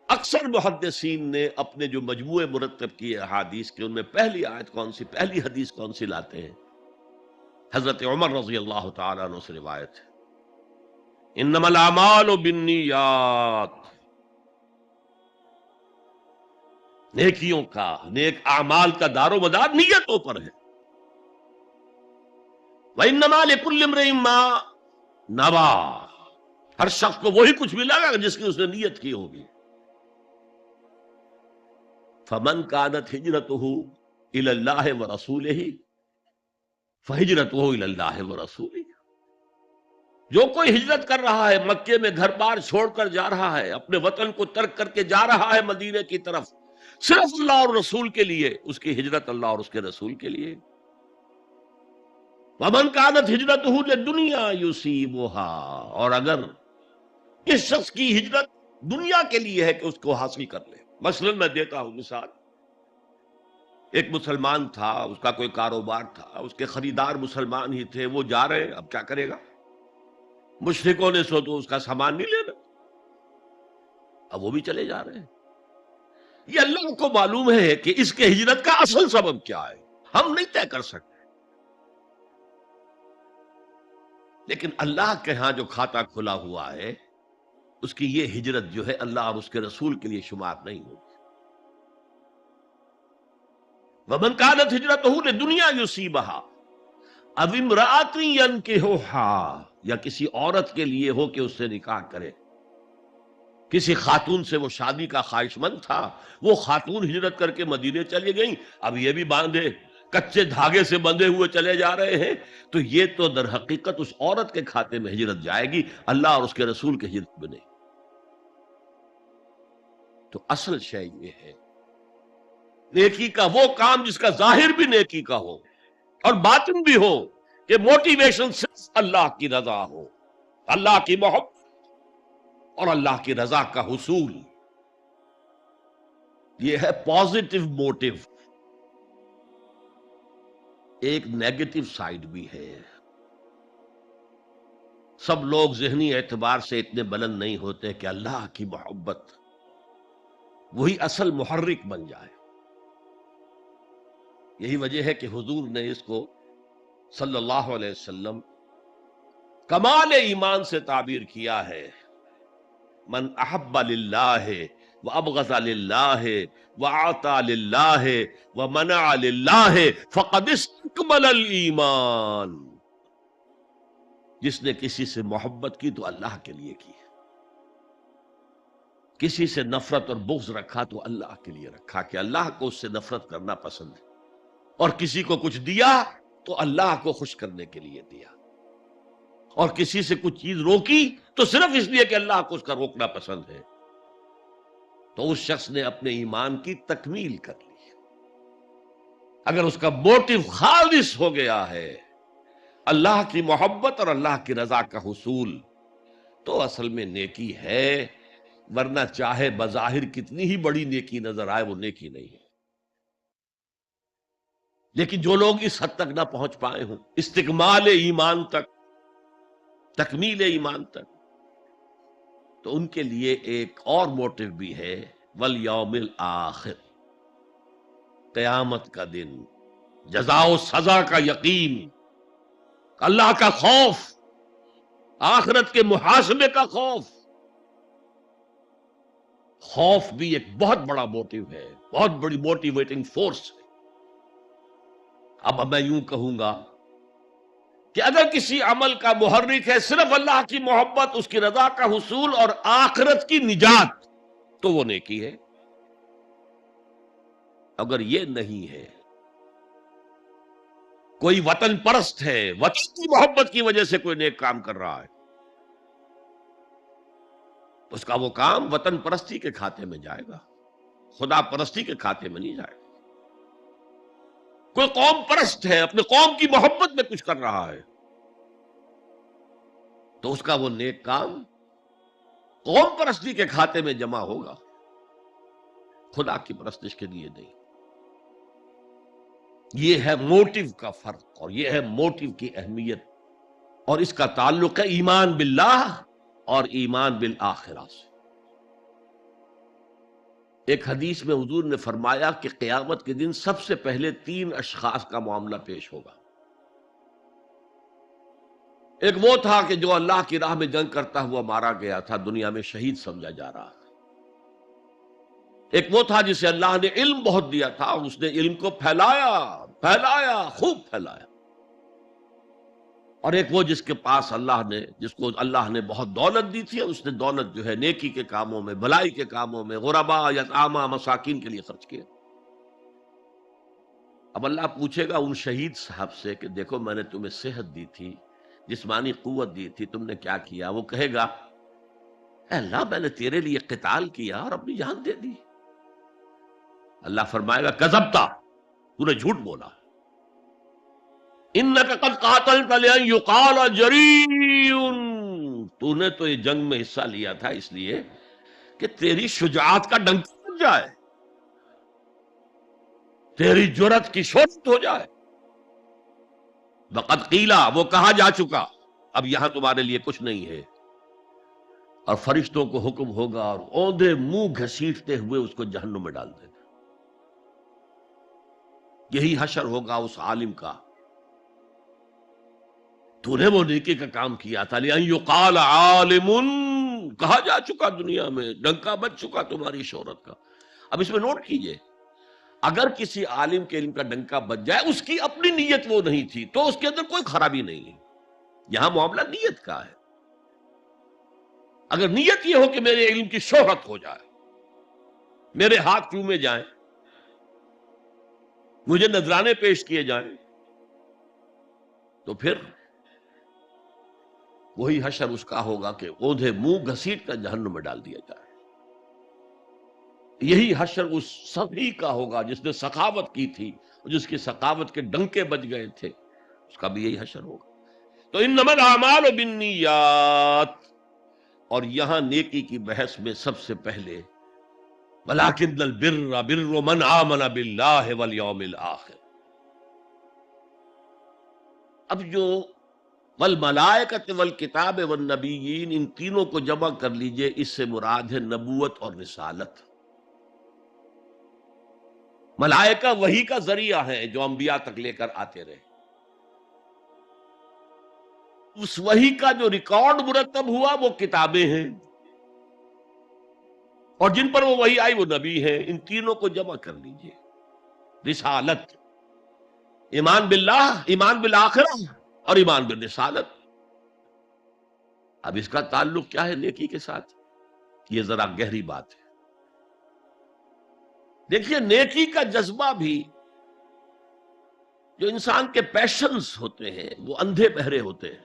اکثر محدثین نے اپنے جو مجموعے مرتب کیے احادیث کے، ان میں پہلی آیت کون سی، پہلی حدیث کون سی لاتے ہیں؟ حضرت عمر رضی اللہ تعالیٰ عنہ سے روایت ہے، انما الاعمال بالنیات. نیکیوں کا، نیک اعمال کا دار و مدار نیتوں پر ہے. وانما لکل امرئ ما نویٰ، ہر شخص کو وہی کچھ ملے گا جس کی اس نے نیت کی ہوگی. فمن كانت ہجرته الى اللہ ورسولہ فہجرته الى اللہ ورسولہ. جو کوئی ہجرت کر رہا ہے، مکے میں گھر بار چھوڑ کر جا رہا ہے، اپنے وطن کو ترک کر کے جا رہا ہے مدینے کی طرف، صرف اللہ اور رسول کے لیے، اس کی ہجرت اللہ اور اس کے رسول کے لیے. ومن كانت ہجرته للدنیا يصيبها، اور اگر اس شخص کی ہجرت دنیا کے لیے ہے کہ اس کو حاصل کر لے. مثلا میں دیتا ہوں مثال، ایک مسلمان تھا، اس کا کوئی کاروبار تھا، اس کے خریدار مسلمان ہی تھے، وہ جا رہے، اب کیا کرے گا؟ مشرکوں نے سو تو اس کا سامان نہیں لینا، اب وہ بھی چلے جا رہے ہیں. یہ اللہ کو معلوم ہے کہ اس کے ہجرت کا اصل سبب کیا ہے، ہم نہیں طے کر سکتے. لیکن اللہ کے ہاں جو کھاتا کھلا ہوا ہے اس کی یہ ہجرت جو ہے اللہ اور اس کے رسول کے لیے شمار نہیں ہوگی. وَمَنْ كَانَتْ هِجْرَتُهُ لِدُنْيَا يُصِيبُهَا أَوْ امْرَأَةٍ يَنكِحُهَا، یا کسی عورت کے لیے ہو کہ اس سے نکاح کرے. کسی خاتون سے وہ شادی کا خواہش مند تھا، وہ خاتون ہجرت کر کے مدینے چلی گئیں، اب یہ بھی باندھے کچے دھاگے سے بندھے ہوئے چلے جا رہے ہیں، تو یہ تو در حقیقت اس عورت کے کھاتے میں ہجرت جائے گی، اللہ اور اس کے رسول کے ہجرت میں نہیں. تو اصل شے یہ ہے نیکی کا وہ کام جس کا ظاہر بھی نیکی کا ہو اور باطن بھی ہو، کہ موٹیویشن صرف اللہ کی رضا ہو، اللہ کی محبت اور اللہ کی رضا کا حصول. یہ ہے پازیٹو موٹیو. ایک نیگیٹو سائیڈ بھی ہے. سب لوگ ذہنی اعتبار سے اتنے بلند نہیں ہوتے کہ اللہ کی محبت وہی اصل محرک بن جائے. یہی وجہ ہے کہ حضور نے اس کو صلی اللہ علیہ وسلم کمال ایمان سے تعبیر کیا ہے. من احب للہ وابغض للہ وعطى للہ ومنع للہ فقد استکمل الایمان. جس نے کسی سے محبت کی تو اللہ کے لیے کی، کسی سے نفرت اور بغض رکھا تو اللہ کے لیے رکھا، کہ اللہ کو اس سے نفرت کرنا پسند ہے، اور کسی کو کچھ دیا تو اللہ کو خوش کرنے کے لیے دیا، اور کسی سے کچھ چیز روکی تو صرف اس لیے کہ اللہ کو اس کا روکنا پسند ہے. تو اس شخص نے اپنے ایمان کی تکمیل کر لی. اگر اس کا موٹیو خالص ہو گیا ہے اللہ کی محبت اور اللہ کی رضا کا حصول، تو اصل میں نیکی ہے. ورنہ چاہے بظاہر کتنی ہی بڑی نیکی نظر آئے وہ نیکی نہیں ہے. لیکن جو لوگ اس حد تک نہ پہنچ پائے ہوں، استکمال ایمان تک، تکمیل ایمان تک، تو ان کے لیے ایک اور موٹیو بھی ہے، والیوم الآخر، قیامت کا دن، جزا و سزا کا یقین، اللہ کا خوف، آخرت کے محاسبے کا خوف. خوف بھی ایک بہت بڑا موٹیو ہے، بہت بڑی موٹیویٹنگ فورس ہے. اب میں یوں کہوں گا کہ اگر کسی عمل کا محرک ہے صرف اللہ کی محبت، اس کی رضا کا حصول اور آخرت کی نجات، تو وہ نیکی ہے. اگر یہ نہیں ہے، کوئی وطن پرست ہے، وطن کی محبت کی وجہ سے کوئی نیک کام کر رہا ہے، اس کا وہ کام وطن پرستی کے کھاتے میں جائے گا، خدا پرستی کے کھاتے میں نہیں جائے گا. کوئی قوم پرست ہے، اپنے قوم کی محبت میں کچھ کر رہا ہے، تو اس کا وہ نیک کام قوم پرستی کے کھاتے میں جمع ہوگا، خدا کی پرستش کے لیے نہیں. یہ ہے موٹیو کا فرق، اور یہ ہے موٹیو کی اہمیت، اور اس کا تعلق ہے ایمان باللہ اور ایمان بالآخرہ سے. ایک حدیث میں حضور نے فرمایا کہ قیامت کے دن سب سے پہلے 3 اشخاص کا معاملہ پیش ہوگا. ایک وہ تھا کہ جو اللہ کی راہ میں جنگ کرتا ہوا مارا گیا تھا، دنیا میں شہید سمجھا جا رہا تھا. ایک وہ تھا جسے اللہ نے علم بہت دیا تھا اور اس نے علم کو پھیلایا، خوب پھیلایا. اور ایک وہ جس کے پاس جس کو اللہ نے بہت دولت دی تھی، اور اس نے دولت جو ہے نیکی کے کاموں میں، بھلائی کے کاموں میں، غربا، یتاما، مساکین کے لیے خرچ کیا. اب اللہ پوچھے گا ان شہید صاحب سے کہ دیکھو میں نے تمہیں صحت دی تھی، جسمانی قوت دی تھی، تم نے کیا کیا؟ وہ کہے گا اے اللہ میں نے تیرے لیے قتال کیا اور اپنی جان دے دی. اللہ فرمائے گا کذبتا، تو نے جھوٹ بولا. انک قد قاتلت لئن یقال جریء، تو نے تو یہ جنگ میں حصہ لیا تھا اس لیے کہ تیری شجاعت کا ڈنک بج جائے، تیری جرأت کی شہرت ہو جائے. وقد قیلا، وہ کہا جا چکا، اب یہاں تمہارے لیے کچھ نہیں ہے. اور فرشتوں کو حکم ہوگا اور اوندے منہ گھسیٹتے ہوئے اس کو جہنم میں ڈال دے گا۔ یہی حشر ہوگا اس عالم کا، تو نے وہ نیکی کا کام کیا تھا، لئن یقال عالم، کہا جا چکا دنیا میں، ڈنکا بج چکا تمہاری شہرت کا۔ اب اس میں نوٹ کیجئے، اگر کسی عالم کے علم کا ڈنکا بج جائے، اس کی اپنی نیت وہ نہیں تھی تو اس کے اندر کوئی خرابی نہیں ہے۔ یہاں معاملہ نیت کا ہے۔ اگر نیت یہ ہو کہ میرے علم کی شہرت ہو جائے، میرے ہاتھ چومے جائیں، مجھے نذرانے پیش کیے جائیں، تو پھر وہی حشر اس کا ہوگا کہ اوندھے منہ گھسیٹ کر جہنم میں ڈال دیا جائے۔ یہی حشر اس سبھی کا ہوگا جس نے سخاوت کی تھی، جس کی سخاوت کے ڈنکے بج گئے تھے، اس کا بھی یہی حشر ہوگا۔ تو انما الاعمال بالنیات، اور یہاں نیکی کی بحث میں سب سے پہلے وَلَٰكِنَّ الْبِرَّ بِرُّ مَنْ آمَنَ بِاللَّهِ وَالْيَوْمِ الْآخِرِ۔ اب جو وَالْمَلَائِكَةِ وَالْكِتَابِ وَالنَّبِيِّينَ، ان تینوں کو جمع کر لیجئے، اس سے مراد ہے نبوت اور رسالت۔ ملائکہ وحی کا ذریعہ ہیں جو انبیاء تک لے کر آتے رہے، اس وحی کا جو ریکارڈ مرتب ہوا وہ کتابیں ہیں، اور جن پر وہ وحی آئی وہ نبی ہیں۔ ان تینوں کو جمع کر لیجئے، رسالت، ایمان باللہ، ایمان بالآخرہ، اور ایمان بالرسالت۔ اب اس کا تعلق کیا ہے نیکی کے ساتھ؟ یہ ذرا گہری بات ہے۔ دیکھیے، نیکی کا جذبہ بھی، جو انسان کے پیشنز ہوتے ہیں وہ اندھے بہرے ہوتے ہیں۔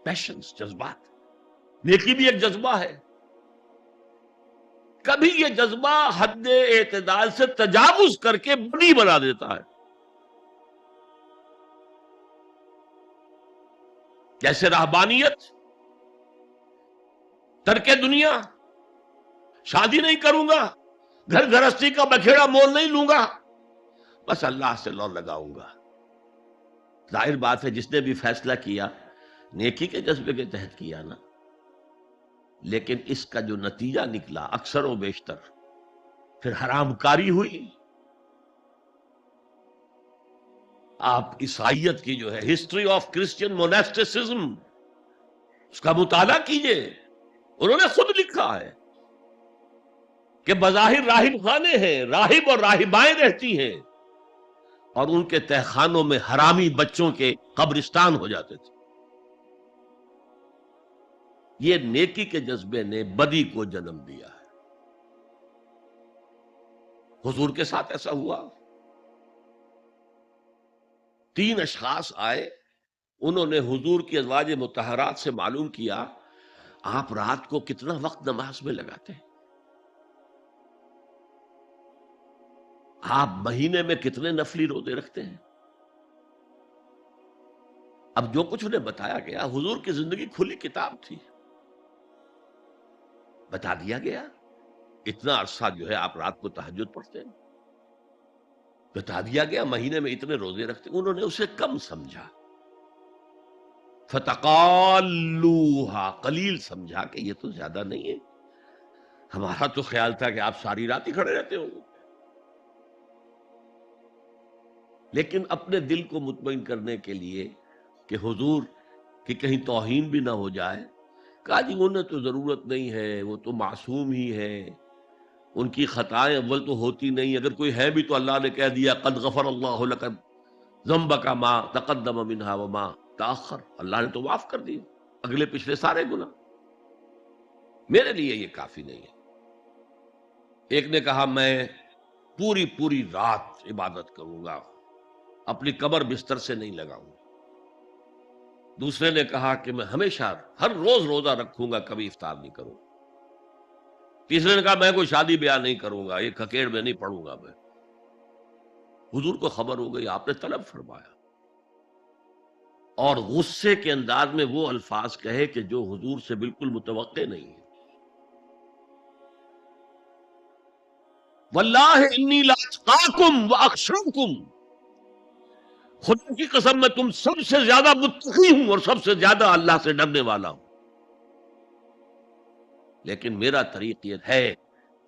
پیشنز، جذبات، نیکی بھی ایک جذبہ ہے۔ کبھی یہ جذبہ حد اعتدال سے تجاوز کر کے بڑی بنا دیتا ہے، جیسے رہبانیت، ترک دنیا، شادی نہیں کروں گا، گھر گھرستی کا بکھیڑا مول نہیں لوں گا، بس اللہ سے لو لگاؤں گا۔ ظاہر بات ہے جس نے بھی فیصلہ کیا نیکی کے جذبے کے تحت کیا نا، لیکن اس کا جو نتیجہ نکلا اکثر و بیشتر پھر حرام کاری ہوئی۔ آپ عیسائیت کی جو ہے ہسٹری آف کرسچین موناسٹسزم، اس کا مطالعہ کیجئے، انہوں نے خود لکھا ہے کہ بظاہر راہب خانے ہیں، راہب اور راہبائیں رہتی ہیں، اور ان کے تہخانوں میں حرامی بچوں کے قبرستان ہو جاتے تھے۔ یہ نیکی کے جذبے نے بدی کو جنم دیا ہے۔ حضور کے ساتھ ایسا ہوا۔ 3 اشخاص آئے، انہوں نے حضور کی ازواج مطہرات سے معلوم کیا آپ رات کو کتنا وقت نماز میں لگاتے ہیں، آپ مہینے میں کتنے نفلی روزے رکھتے ہیں۔ اب جو کچھ انہیں بتایا گیا، حضور کی زندگی کھلی کتاب تھی، بتا دیا گیا اتنا عرصہ جو ہے آپ رات کو تہجد پڑھتے ہیں، بتا دیا گیا مہینے میں اتنے روزے رکھتے ہیں۔ انہوں نے اسے کم سمجھا، فتقالوہا، قلیل سمجھا کہ یہ تو زیادہ نہیں ہے، ہمارا تو خیال تھا کہ آپ ساری رات ہی کھڑے رہتے ہوں گے۔ لیکن اپنے دل کو مطمئن کرنے کے لیے کہ حضور کی کہیں توہین بھی نہ ہو جائے، کہا جی انہیں تو ضرورت نہیں ہے، وہ تو معصوم ہی ہے، ان کی خطائیں اول تو ہوتی نہیں، اگر کوئی ہے بھی تو اللہ نے کہہ دیا قد غفر اللہ لک ذنبک ما تقدم منہا وما تاخر، اللہ نے تو معاف کر دیا اگلے پچھلے سارے گناہ، میرے لیے یہ کافی نہیں ہے۔ ایک نے کہا میں پوری رات عبادت کروں گا، اپنی کمر بستر سے نہیں لگاؤں گا۔ دوسرے نے کہا کہ میں ہمیشہ ہر روز روزہ رکھوں گا، کبھی افطار نہیں کروں گا۔ تیسرے نے کہا میں کوئی شادی بیاہ نہیں کروں گا، یہ کھکیڑ میں نہیں پڑھوں گا میں۔ حضور کو خبر ہو گئی، آپ نے طلب فرمایا اور غصے کے انداز میں وہ الفاظ کہے کہ جو حضور سے بالکل متوقع نہیں ہے۔ واللہ انی لاتقاکم واخشاکم، خدا کی قسم میں تم سب سے زیادہ متقی ہوں اور سب سے زیادہ اللہ سے ڈرنے والا ہوں۔ لیکن میرا طریق یہ ہے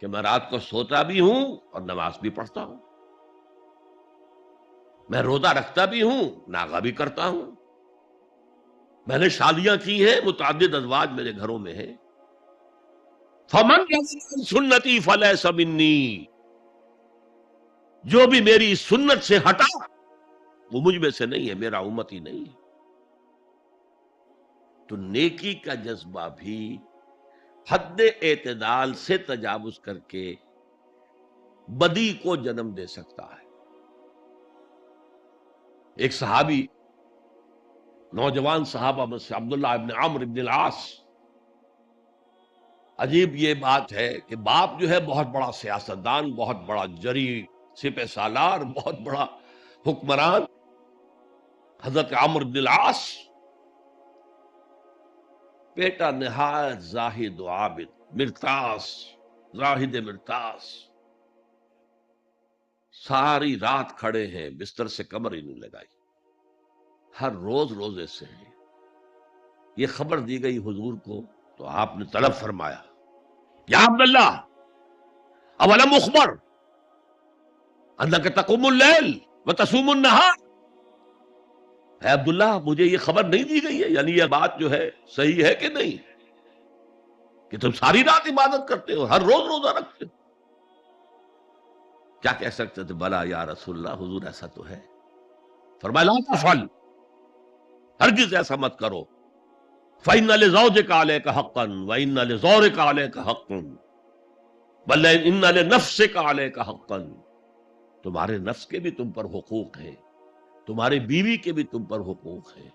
کہ میں رات کو سوتا بھی ہوں اور نماز بھی پڑھتا ہوں، میں روزہ رکھتا بھی ہوں، ناغہ بھی کرتا ہوں، میں نے شادیاں کی ہیں، متعدد ازواج میرے گھروں میں ہیں۔ فمن رغب عن سنتی فلیس منی، جو بھی میری سنت سے ہٹا وہ مجھ میں سے نہیں ہے، میرا امت ہی نہیں ہے۔ تو نیکی کا جذبہ بھی حد اعتدال سے تجاوز کر کے بدی کو جنم دے سکتا ہے۔ ایک صحابی، نوجوان صحابہ میں سے عبداللہ ابن عمرو ابن العاص، عجیب یہ بات ہے کہ باپ جو ہے بہت بڑا سیاستدان، بہت بڑا جری سپہ سالار، بہت بڑا حکمران، حضرت عمرو بن العاص، بیٹا نہایت زاہد و عابد، مرتاس، زاہد مرتاس، ساری رات کھڑے ہیں، بستر سے کمر ہی نہیں لگائی، ہر روز روزے سے ہیں۔ یہ خبر دی گئی حضور کو تو آپ نے طلب فرمایا، یا عبداللہ اولم اخبر انک تقوم اللیل وتصوم النہار، اے عبداللہ مجھے یہ خبر نہیں دی گئی ہے، یعنی یہ بات جو ہے صحیح ہے کہ نہیں کہ تم ساری رات عبادت کرتے ہو، ہر روز روزہ رکھتے ہو؟ کیا کہہ سکتے تھے؟ بلا یا رسول اللہ، حضور ایسا تو ہے۔ فرمایا لا تفعل، ہرگز ایسا مت کرو، فإن لزوجك عليك حقا وإن لزورك عليك حقا بل إن لنفسك عليك حقا، تمہارے نفس کے بھی تم پر حقوق ہیں، تمہاری بیوی کے بھی تم پر حقوق ہیں۔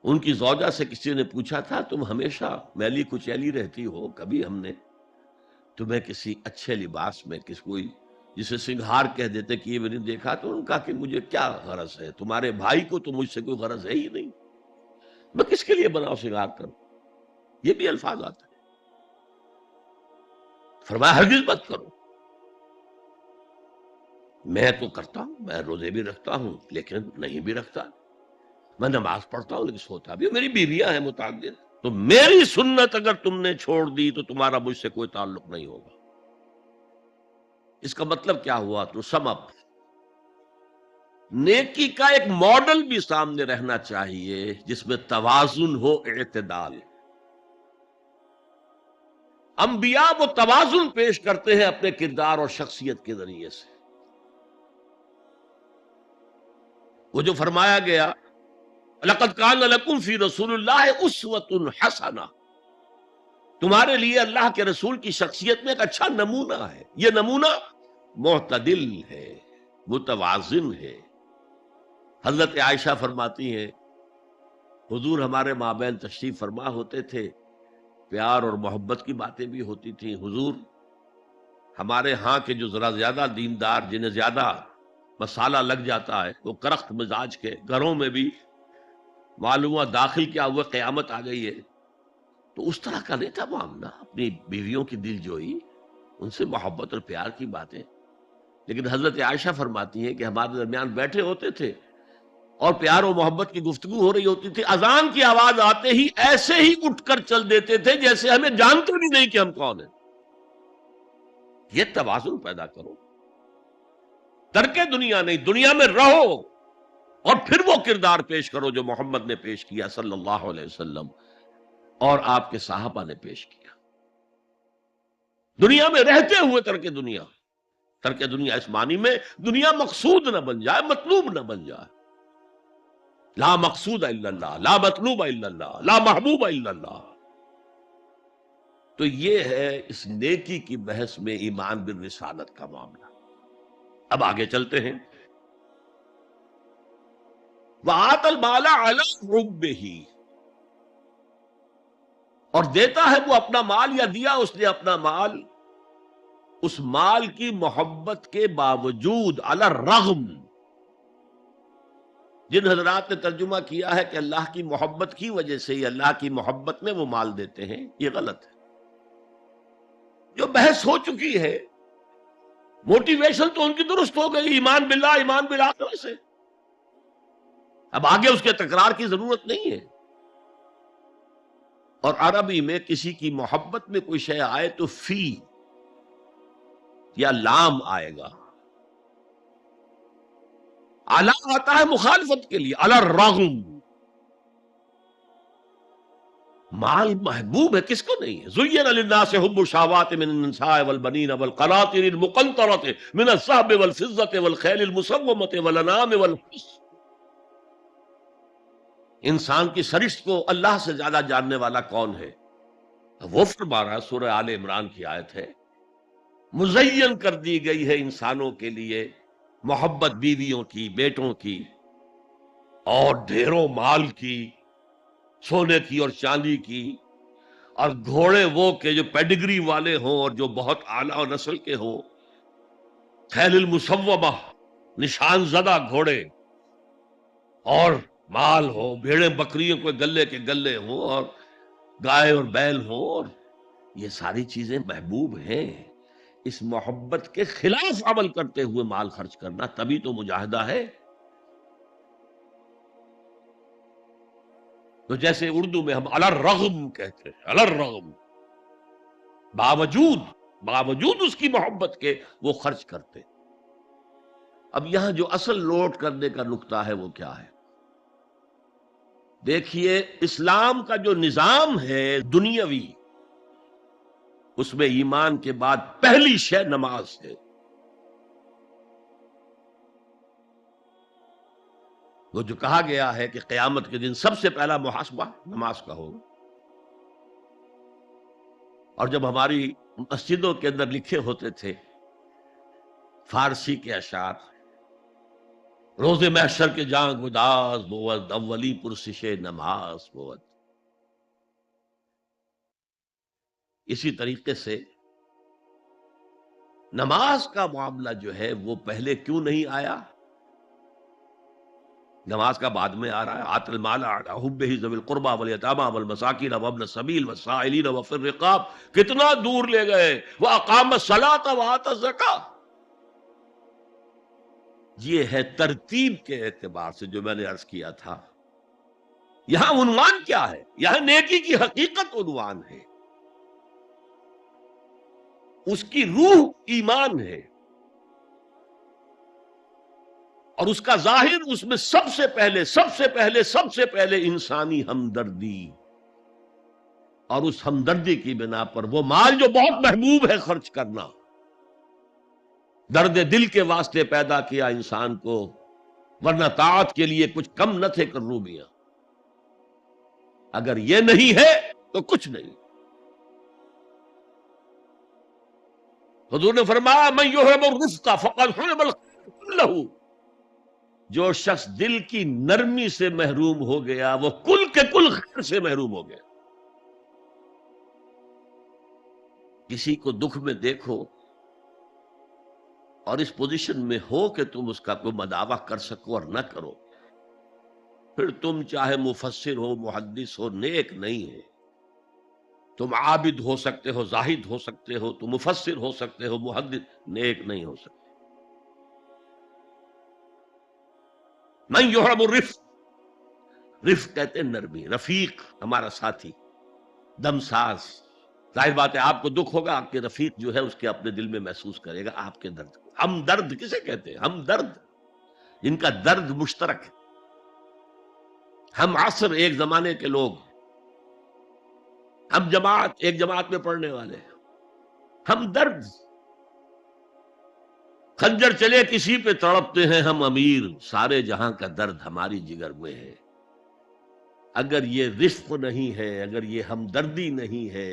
ان کی زوجہ سے کسی نے پوچھا تھا تم ہمیشہ میلی کچیلی رہتی ہو، کبھی ہم نے تمہیں کسی اچھے لباس میں، کس کوئی جسے سنگھار کہہ دیتے کہ یہ میں نے دیکھا؟ تو ان کا کہ مجھے کیا غرض ہے، تمہارے بھائی کو تو مجھ سے کوئی غرض ہے ہی نہیں، میں کس کے لیے بناؤ سنگھار کروں؟ یہ بھی الفاظ آتے ہیں۔ فرمایا ہرگز مت کرو۔ میں تو کرتا ہوں، میں روزے بھی رکھتا ہوں لیکن نہیں بھی رکھتا، میں نماز پڑھتا ہوں لیکن سوتا بھی ہوں، میری بیویاں ہیں متعدد، تو میری سنت اگر تم نے چھوڑ دی تو تمہارا مجھ سے کوئی تعلق نہیں ہوگا۔ اس کا مطلب کیا ہوا؟ تو سم اپ، نیکی کا ایک ماڈل بھی سامنے رہنا چاہیے جس میں توازن ہو، اعتدال۔ انبیاء وہ توازن پیش کرتے ہیں اپنے کردار اور شخصیت کے ذریعے سے۔ وہ جو فرمایا گیا لقد کان لکم فی رسول اللہ اسوۃ حسنہ، تمہارے لیے اللہ کے رسول کی شخصیت میں ایک اچھا نمونہ ہے، یہ نمونہ معتدل ہے، متوازن ہے۔ حضرت عائشہ فرماتی ہیں حضور ہمارے مابین تشریف فرما ہوتے تھے، پیار اور محبت کی باتیں بھی ہوتی تھیں۔ حضور ہمارے ہاں کے جو ذرا زیادہ دیندار، جنہیں زیادہ مسالہ لگ جاتا ہے، وہ کرخت مزاج کے، گھروں میں بھی معلوم ہوا داخل کیا ہوا قیامت آ گئی ہے، تو اس طرح کا نہیں تھا معاملہ، اپنی بیویوں کی دل جوئی، ان سے محبت اور پیار کی باتیں۔ لیکن حضرت عائشہ فرماتی ہیں کہ ہمارے درمیان بیٹھے ہوتے تھے اور پیار و محبت کی گفتگو ہو رہی ہوتی تھی، اذان کی آواز آتے ہی ایسے ہی اٹھ کر چل دیتے تھے جیسے ہمیں جانتے بھی نہیں کہ ہم کون ہیں۔ یہ توازن پیدا کرو، ترک دنیا نہیں، دنیا میں رہو اور پھر وہ کردار پیش کرو جو محمد نے پیش کیا صلی اللہ علیہ وسلم اور آپ کے صحابہ نے پیش کیا۔ دنیا میں رہتے ہوئے ترک دنیا، ترک دنیا اس معنی میں دنیا مقصود نہ بن جائے، مطلوب نہ بن جائے۔ لا مقصود الا اللہ، لا مطلوب الا اللہ، لا محبوب الا اللہ۔ تو یہ ہے اس نیکی کی بحث میں ایمان بالرسالت کا معاملہ۔ اب آگے چلتے ہیں۔ وَآتَى الْمَالَ عَلَىٰ حُبِّهِ، اور دیتا ہے وہ اپنا مال، یا دیا اس نے اپنا مال اس مال کی محبت کے باوجود، علی الرغم۔ جن حضرات نے ترجمہ کیا ہے کہ اللہ کی محبت کی وجہ سے ہی، اللہ کی محبت میں وہ مال دیتے ہیں، یہ غلط ہے۔ جو بحث ہو چکی ہے، موٹیویشن تو ان کی درست ہو گئی، ایمان باللہ، ایمان بالآخرہ سے، اب آگے اس کے تکرار کی ضرورت نہیں ہے۔ اور عربی میں کسی کی محبت میں کوئی شے آئے تو فی یا لام آئے گا. علی آتا ہے مخالفت کے لیے، علی الرغم. مال محبوب ہے، کس کو نہیں ہے؟ زین للناس حب الشہوات من النساء والبنین والقناطر المقنطرۃ من الذهب والفضة والخیل المسومۃ والانعام والحرث. انسان کی سرشت کو اللہ سے زیادہ جاننے والا کون ہے؟ وہ فرما رہا ہے، سورہ آل عمران کی آیت ہے، مزین کر دی گئی ہے انسانوں کے لیے محبت بیویوں کی، بیٹوں کی، اور ڈھیروں مال کی، سونے کی اور چاندی کی، اور گھوڑے وہ کہ جو پیڈگری والے ہوں اور جو بہت اعلیٰ نسل کے ہوں، خیل المسومہ نشان زدہ گھوڑے، اور مال ہو، بھیڑیں بکریوں کو گلے کے گلے ہوں، اور گائے اور بیل ہوں، اور یہ ساری چیزیں محبوب ہیں. اس محبت کے خلاف عمل کرتے ہوئے مال خرچ کرنا تبھی تو مجاہدہ ہے. تو جیسے اردو میں ہم علی الرغم کہتے ہیں، علی الرغم، باوجود اس کی محبت کے وہ خرچ کرتے. اب یہاں جو اصل نوٹ کرنے کا نقطہ ہے وہ کیا ہے؟ دیکھیے، اسلام کا جو نظام ہے دنیاوی، اس میں ایمان کے بعد پہلی شے نماز ہے. وہ جو کہا گیا ہے کہ قیامت کے دن سب سے پہلا محاسبہ نماز کا ہوگا. اور جب ہماری مسجدوں کے اندر لکھے ہوتے تھے فارسی کے اشعار، روز محشر کے جان گداز بود، اولی پرسش نماز بود. اسی طریقے سے نماز کا معاملہ جو ہے وہ پہلے کیوں نہیں آیا؟ نماز کا بعد میں آ رہا ہے. آت المال علی حبہ ذوی القربى والیتامى والمساکین وابن السبیل والسائلین وفی الرقاب. کتنا دور لے گئے. واقام الصلاۃ وآتى الزکاۃ. یہ ہے ترتیب کے اعتبار سے جو میں نے عرض کیا تھا. یہاں عنوان کیا ہے؟ یہاں نیکی کی حقیقت عنوان ہے، اس کی روح ایمان ہے، اور اس کا ظاہر اس میں سب سے پہلے انسانی ہمدردی، اور اس ہمدردی کی بنا پر وہ مال جو بہت محبوب ہے خرچ کرنا. درد دل کے واسطے پیدا کیا انسان کو، ورنہ طاعت کے لیے کچھ کم نہ تھے کروبیاں. اگر یہ نہیں ہے تو کچھ نہیں. حضور نے فرمایا من یحب الرفق فقد حرم الخیر کلہ. جو شخص دل کی نرمی سے محروم ہو گیا وہ کل کے کل خیر سے محروم ہو گیا. کسی کو دکھ میں دیکھو اور اس پوزیشن میں ہو کہ تم اس کا کوئی مداوع کر سکو اور نہ کرو، پھر تم چاہے مفسر ہو، محدث ہو، نیک نہیں ہے. تم عابد ہو سکتے ہو، زاہد ہو سکتے ہو، تم مفسر ہو سکتے ہو، محدث، نیک نہیں ہو سکتے. من یحب الرفق، رفق کہتے ہیں نرمی. رفیق ہمارا ساتھی، دمساز. ظاہر بات ہے آپ کو دکھ ہوگا، آپ کے رفیق جو ہے اس کے اپنے دل میں محسوس کرے گا آپ کے درد کو. ہمدرد کسے کہتے ہیں؟ ہمدرد جن کا درد مشترک ہے. ہم عصر، ایک زمانے کے لوگ، ہم جماعت، ایک جماعت میں پڑھنے والے. ہم درد، خنجر چلے کسی پہ تڑپتے ہیں ہم امیر، سارے جہاں کا درد ہماری جگر میں ہے. اگر یہ رفق نہیں ہے، اگر یہ ہمدردی نہیں ہے،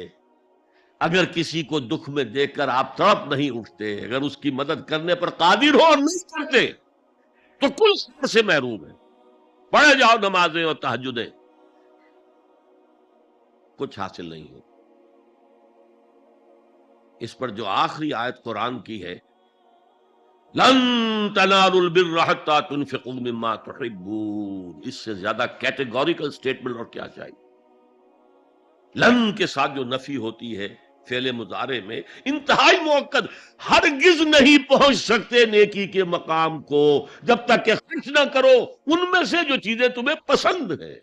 اگر کسی کو دکھ میں دیکھ کر آپ تڑپ نہیں اٹھتے، اگر اس کی مدد کرنے پر قادر ہو اور نہیں کرتے، تو کل خیر سے محروم ہے. پڑھے جاؤ نمازیں اور تہجدیں، کچھ حاصل نہیں ہو. اس پر جو آخری آیت قرآن کی ہے، لن تنالوا البر حتى تنفقوا مما تحبون، اس سے زیادہ کیٹیگوریکل سٹیٹمنٹ اور کیا چاہیے؟ لن کے ساتھ جو نفی ہوتی ہے فعل مضارع میں، انتہائی مؤکد. ہرگز نہیں پہنچ سکتے نیکی کے مقام کو جب تک کہ خرچ نہ کرو ان میں سے جو چیزیں تمہیں پسند ہیں.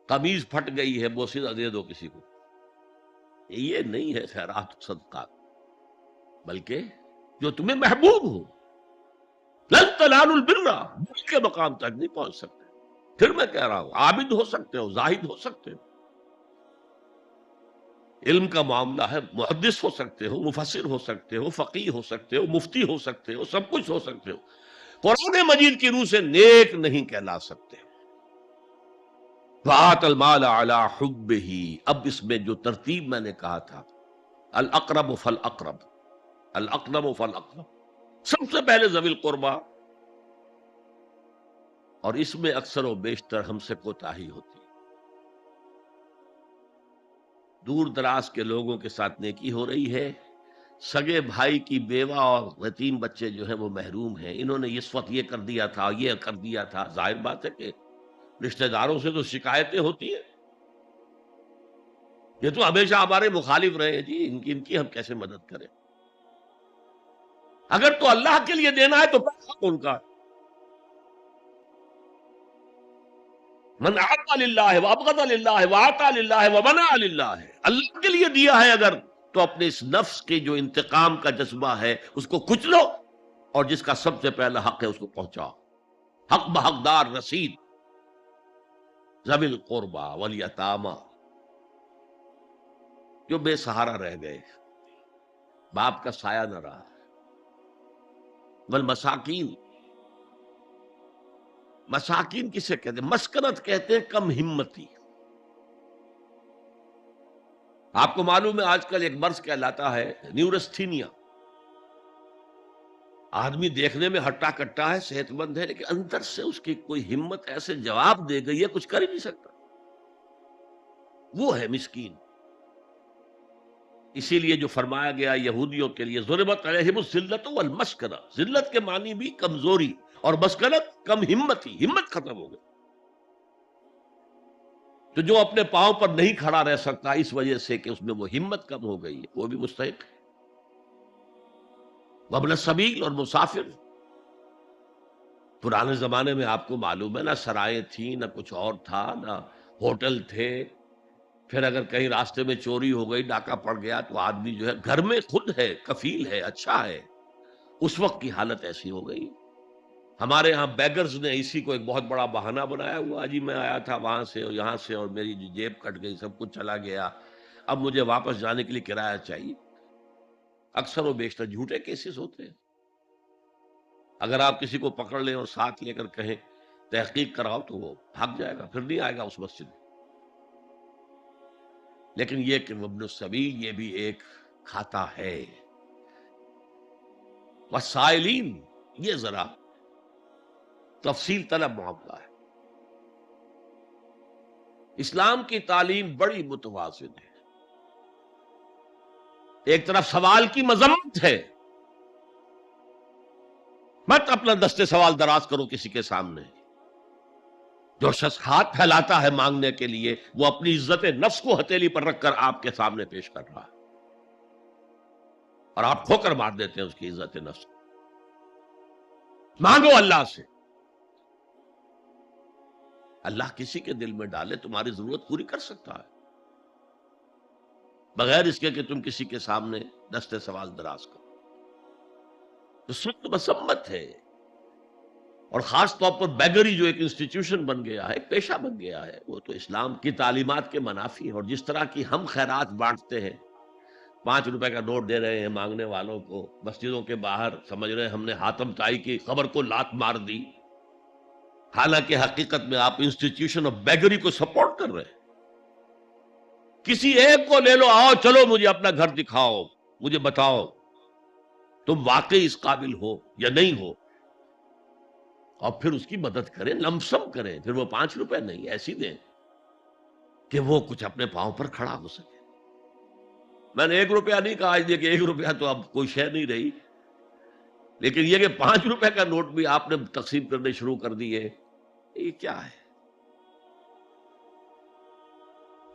قمیض پھٹ گئی ہے بوسیدہ دے دو کسی کو، یہ نہیں ہے خیرات و صدقات، بلکہ جو تمہیں محبوب ہو. لن تنالوا البر، بر کے مقام تک نہیں پہنچ سکتے. پھر میں کہہ رہا ہوں عابد ہو سکتے ہو، زاہد ہو سکتے ہو، علم کا معاملہ ہے، محدث ہو سکتے ہو، مفسر ہو سکتے ہو، فقیہ ہو سکتے ہو، مفتی ہو سکتے ہو، سب کچھ ہو سکتے ہو، قرآن مجید کی روح سے نیک نہیں کہلا سکتے. وآت المال علی حبہ، اب اس میں جو ترتیب میں نے کہا تھا، الاقرب فالاقرب، الاقرب فالاقرب، سب سے پہلے ذوی القربہ، اور اس میں اکثر و بیشتر ہم سے کوتاہی ہوتی ہے. دور دراز کے لوگوں کے ساتھ نیکی ہو رہی ہے، سگے بھائی کی بیوہ اور یتیم بچے جو ہیں وہ محروم ہیں، انہوں نے اس وقت یہ کر دیا تھا، یہ کر دیا تھا. ظاہر بات ہے کہ رشتہ داروں سے تو شکایتیں ہوتی ہیں، یہ تو ہمیشہ ہمارے مخالف رہے ہیں جی، ان کی ہم کیسے مدد کریں؟ اگر تو اللہ کے لیے دینا ہے تو حق ان کا. من اعطى للہ وابغض للہ واعطى للہ ومنع للہ، اللہ کے لیے دیا ہے اگر تو اپنے اس نفس کے جو انتقام کا جذبہ ہے اس کو کچلو، اور جس کا سب سے پہلا حق ہے اس کو پہنچاؤ. حق بحقدار رسید، ذوی القربى والیتامى، جو بے سہارا رہ گئے، باپ کا سایہ نہ رہا، والمساکین، مساکین کسے کہتے ہیں؟ مسکنت کہتے ہیں کم ہمتی. آپ کو معلوم ہے آج کل ایک مرض کہلاتا ہے نیورستھینیا. آدمی دیکھنے میں ہٹا کٹا ہے، صحت مند ہے، لیکن اندر سے اس کی کوئی ہمت ایسے جواب دے گئی ہے کچھ کر ہی نہیں سکتا، وہ ہے مسکین. اسی لیے جو فرمایا گیا یہودیوں کے لیے ضربت علیہم الذلۃ والمسکنہ، ذلت کے معنی بھی کمزوری، اور مسکنت کم ہمتی، ہمت ختم ہو گئی. تو جو اپنے پاؤں پر نہیں کھڑا رہ سکتا اس وجہ سے کہ اس میں وہ ہمت کم ہو گئی ہے، وہ بھی مستحق ہے. وابن السبیل، اور مسافر. پرانے زمانے میں آپ کو معلوم ہے نہ سرائیں تھیں، نہ کچھ اور تھا، نہ ہوٹل تھے. پھر اگر کہیں راستے میں چوری ہو گئی، ڈاکہ پڑ گیا، تو آدمی جو ہے گھر میں خود ہے، کفیل ہے، اچھا ہے. اس وقت کی حالت ایسی ہو گئی. ہمارے ہاں بیگرز نے اسی کو ایک بہت بڑا بہانہ بنایا ہوا، جی میں آیا تھا وہاں سے اور یہاں سے اور میری جیب کٹ گئی، سب کچھ چلا گیا، اب مجھے واپس جانے کے لیے کرایہ چاہیے. اکثر و بیشتر جھوٹے کیسز ہوتے ہیں. اگر آپ کسی کو پکڑ لیں اور ساتھ لے کر کہیں تحقیق کراؤ تو وہ بھاگ جائے گا، پھر نہیں آئے گا اس مسجد میں. لیکن یہ کہ ابن السبیل یہ بھی ایک کھاتا ہے. والسائلین، یہ ذرا تفصیل طلب معاملہ ہے. اسلام کی تعلیم بڑی متوازن ہے. ایک طرف سوال کی مذمت ہے، مت اپنا دستے سوال دراز کرو کسی کے سامنے. جو شخص ہاتھ پھیلاتا ہے مانگنے کے لیے، وہ اپنی عزت نفس کو ہتھیلی پر رکھ کر آپ کے سامنے پیش کر رہا ہے، اور آپ ٹھوکر مار دیتے ہیں اس کی عزت نفس کو. مانگو اللہ سے، اللہ کسی کے دل میں ڈالے تمہاری ضرورت پوری کر سکتا ہے، بغیر اس کے کہ تم کسی کے سامنے دستے سوال دراز کرو. تو سخت مسمت ہے. اور خاص طور پر بیگری جو ایک انسٹیٹیوشن بن گیا ہے، ایک پیشہ بن گیا ہے، وہ تو اسلام کی تعلیمات کے منافی ہے. اور جس طرح کی ہم خیرات بانٹتے ہیں، 5 روپے کا نوٹ دے رہے ہیں مانگنے والوں کو، مسجدوں کے باہر سمجھ رہے ہیں ہم نے حاتم طائی کی خبر کو لات مار دی، حالانکہ حقیقت میں آپ انسٹیٹیوشن آف بیگری کو سپورٹ کر رہے ہیں. کسی ایک کو لے لو، آؤ چلو مجھے اپنا گھر دکھاؤ، مجھے بتاؤ تم واقعی اس قابل ہو یا نہیں ہو، اور پھر اس کی مدد کریں، لمسم کریں. پھر وہ 5 روپے نہیں ایسی دیں کہ وہ کچھ اپنے پاؤں پر کھڑا ہو سکے. میں نے 1 روپیہ نہیں کہا، آج دیکھ 1 روپیہ تو اب کوئی شے نہیں رہی، لیکن یہ کہ 5 روپے کا نوٹ بھی آپ نے تقسیم کرنے شروع کر دیے، یہ کیا ہے؟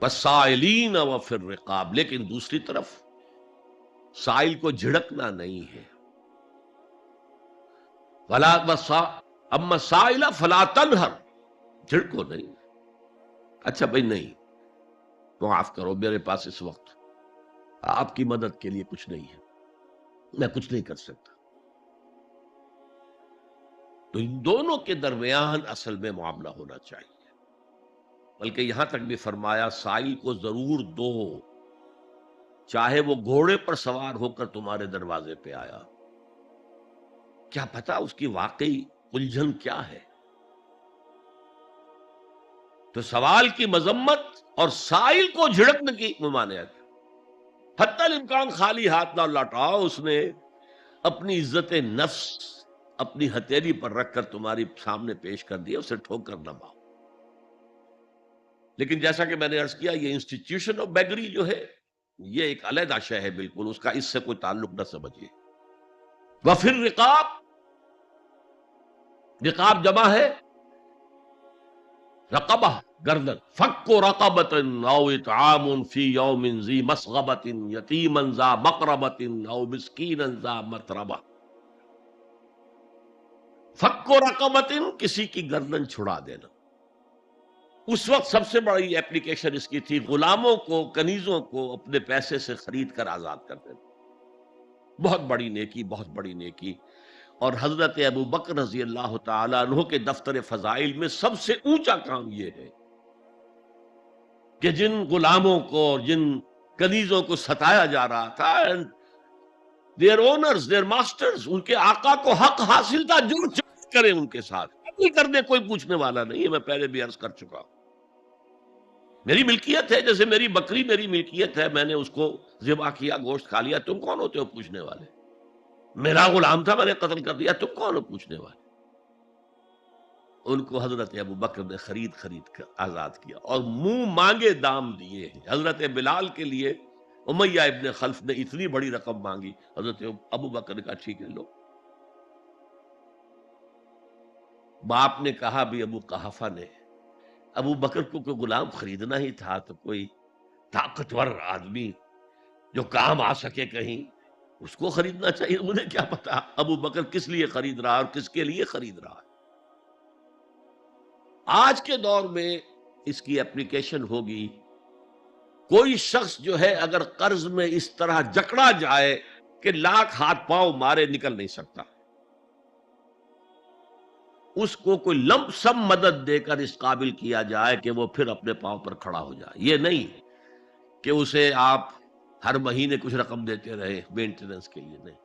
والسائلین وفی الرقاب. لیکن دوسری طرف سائل کو جھڑکنا نہیں ہے. اما السائل فلا تنہر، جھڑکو نہیں. اچھا بھائی نہیں، معاف کرو، میرے پاس اس وقت آپ کی مدد کے لیے کچھ نہیں ہے، میں کچھ نہیں کر سکتا. تو ان دونوں کے درمیان اصل میں معاملہ ہونا چاہیے. بلکہ یہاں تک بھی فرمایا سائل کو ضرور دو، چاہے وہ گھوڑے پر سوار ہو کر تمہارے دروازے پہ آیا. کیا پتا اس کی واقعی الجھن کیا ہے. تو سوال کی مذمت اور سائل کو جھڑکنے کی ممانعت. حتی الامکان خالی ہاتھ نہ لوٹاؤ، اس نے اپنی عزت نفس اپنی ہتھیلی پر رکھ کر تمہاری سامنے پیش کر دیا، اسے ٹھوکر نہ مارو. لیکن جیسا کہ میں نے عرض کیا، یہ انسٹیٹیوشن آف بیگری جو ہے یہ ایک علیحدہ شے ہے، بالکل اس کا اس سے کوئی تعلق نہ سمجھیے. وفر رقاب، رقاب جمع ہے رقبہ، گردن. فک رقبۃ او اطعام فی یوم ذی مسغبۃ یتیما ذا مقربۃ او مسکینا ذا متربہ. فک رقبۃ، کسی کی گردن چھڑا دینا. اس وقت سب سے بڑی اپلیکیشن اس کی تھی غلاموں کو، کنیزوں کو اپنے پیسے سے خرید کر آزاد کر دینا. بہت بڑی نیکی، بہت بڑی نیکی. اور حضرت ابو بکر رضی اللہ تعالیٰ عنہ کے دفتر فضائل میں سب سے اونچا کام یہ ہے کہ جن غلاموں کو اور جن کنیزوں کو ستایا جا رہا تھا، دیئر اونرز، دیئر ماسٹرز، ان کے آقا کو حق حاصل تھا، جو چاہے کریں ان کے ساتھ، قتل کر دے، کوئی پوچھنے والا نہیں ہے. میں پہلے بھی عرض کر چکا ہوں، میری ملکیت ہے، جیسے میری بکری میری ملکیت ہے، میں نے اس کو ذبح کیا، گوشت کھا لیا، تم کون ہوتے ہو پوچھنے والے؟ میرا غلام تھا، میں نے قتل کر دیا، تم کون ہو پوچھنے والے؟ ان کو حضرت ابو بکر نے خرید کر آزاد کیا اور منہ مانگے دام دیے ہیں. حضرت بلال کے لیے امیہ ابن خلف نے اتنی بڑی رقم مانگی، حضرت ابو بکر نے کہا ٹھیک ہے لو. باپ نے کہا بھی، ابو قحافہ نے، ابو بکر کو کوئی غلام خریدنا ہی تھا تو کوئی طاقتور آدمی جو کام آ سکے کہیں، اس کو خریدنا چاہیے. مجھے کیا پتا ابو بکر کس لیے خرید رہا اور کس کے لیے خرید رہا ہے. آج کے دور میں اس کی اپلیکیشن ہوگی. کوئی شخص جو ہے اگر قرض میں اس طرح جکڑا جائے کہ لاکھ ہاتھ پاؤں مارے نکل نہیں سکتا، اس کو کوئی لمپ سم مدد دے کر اس قابل کیا جائے کہ وہ پھر اپنے پاؤں پر کھڑا ہو جائے. یہ نہیں کہ اسے آپ ہر مہینے کچھ رقم دیتے رہے مینٹیننس کے لیے، نہیں.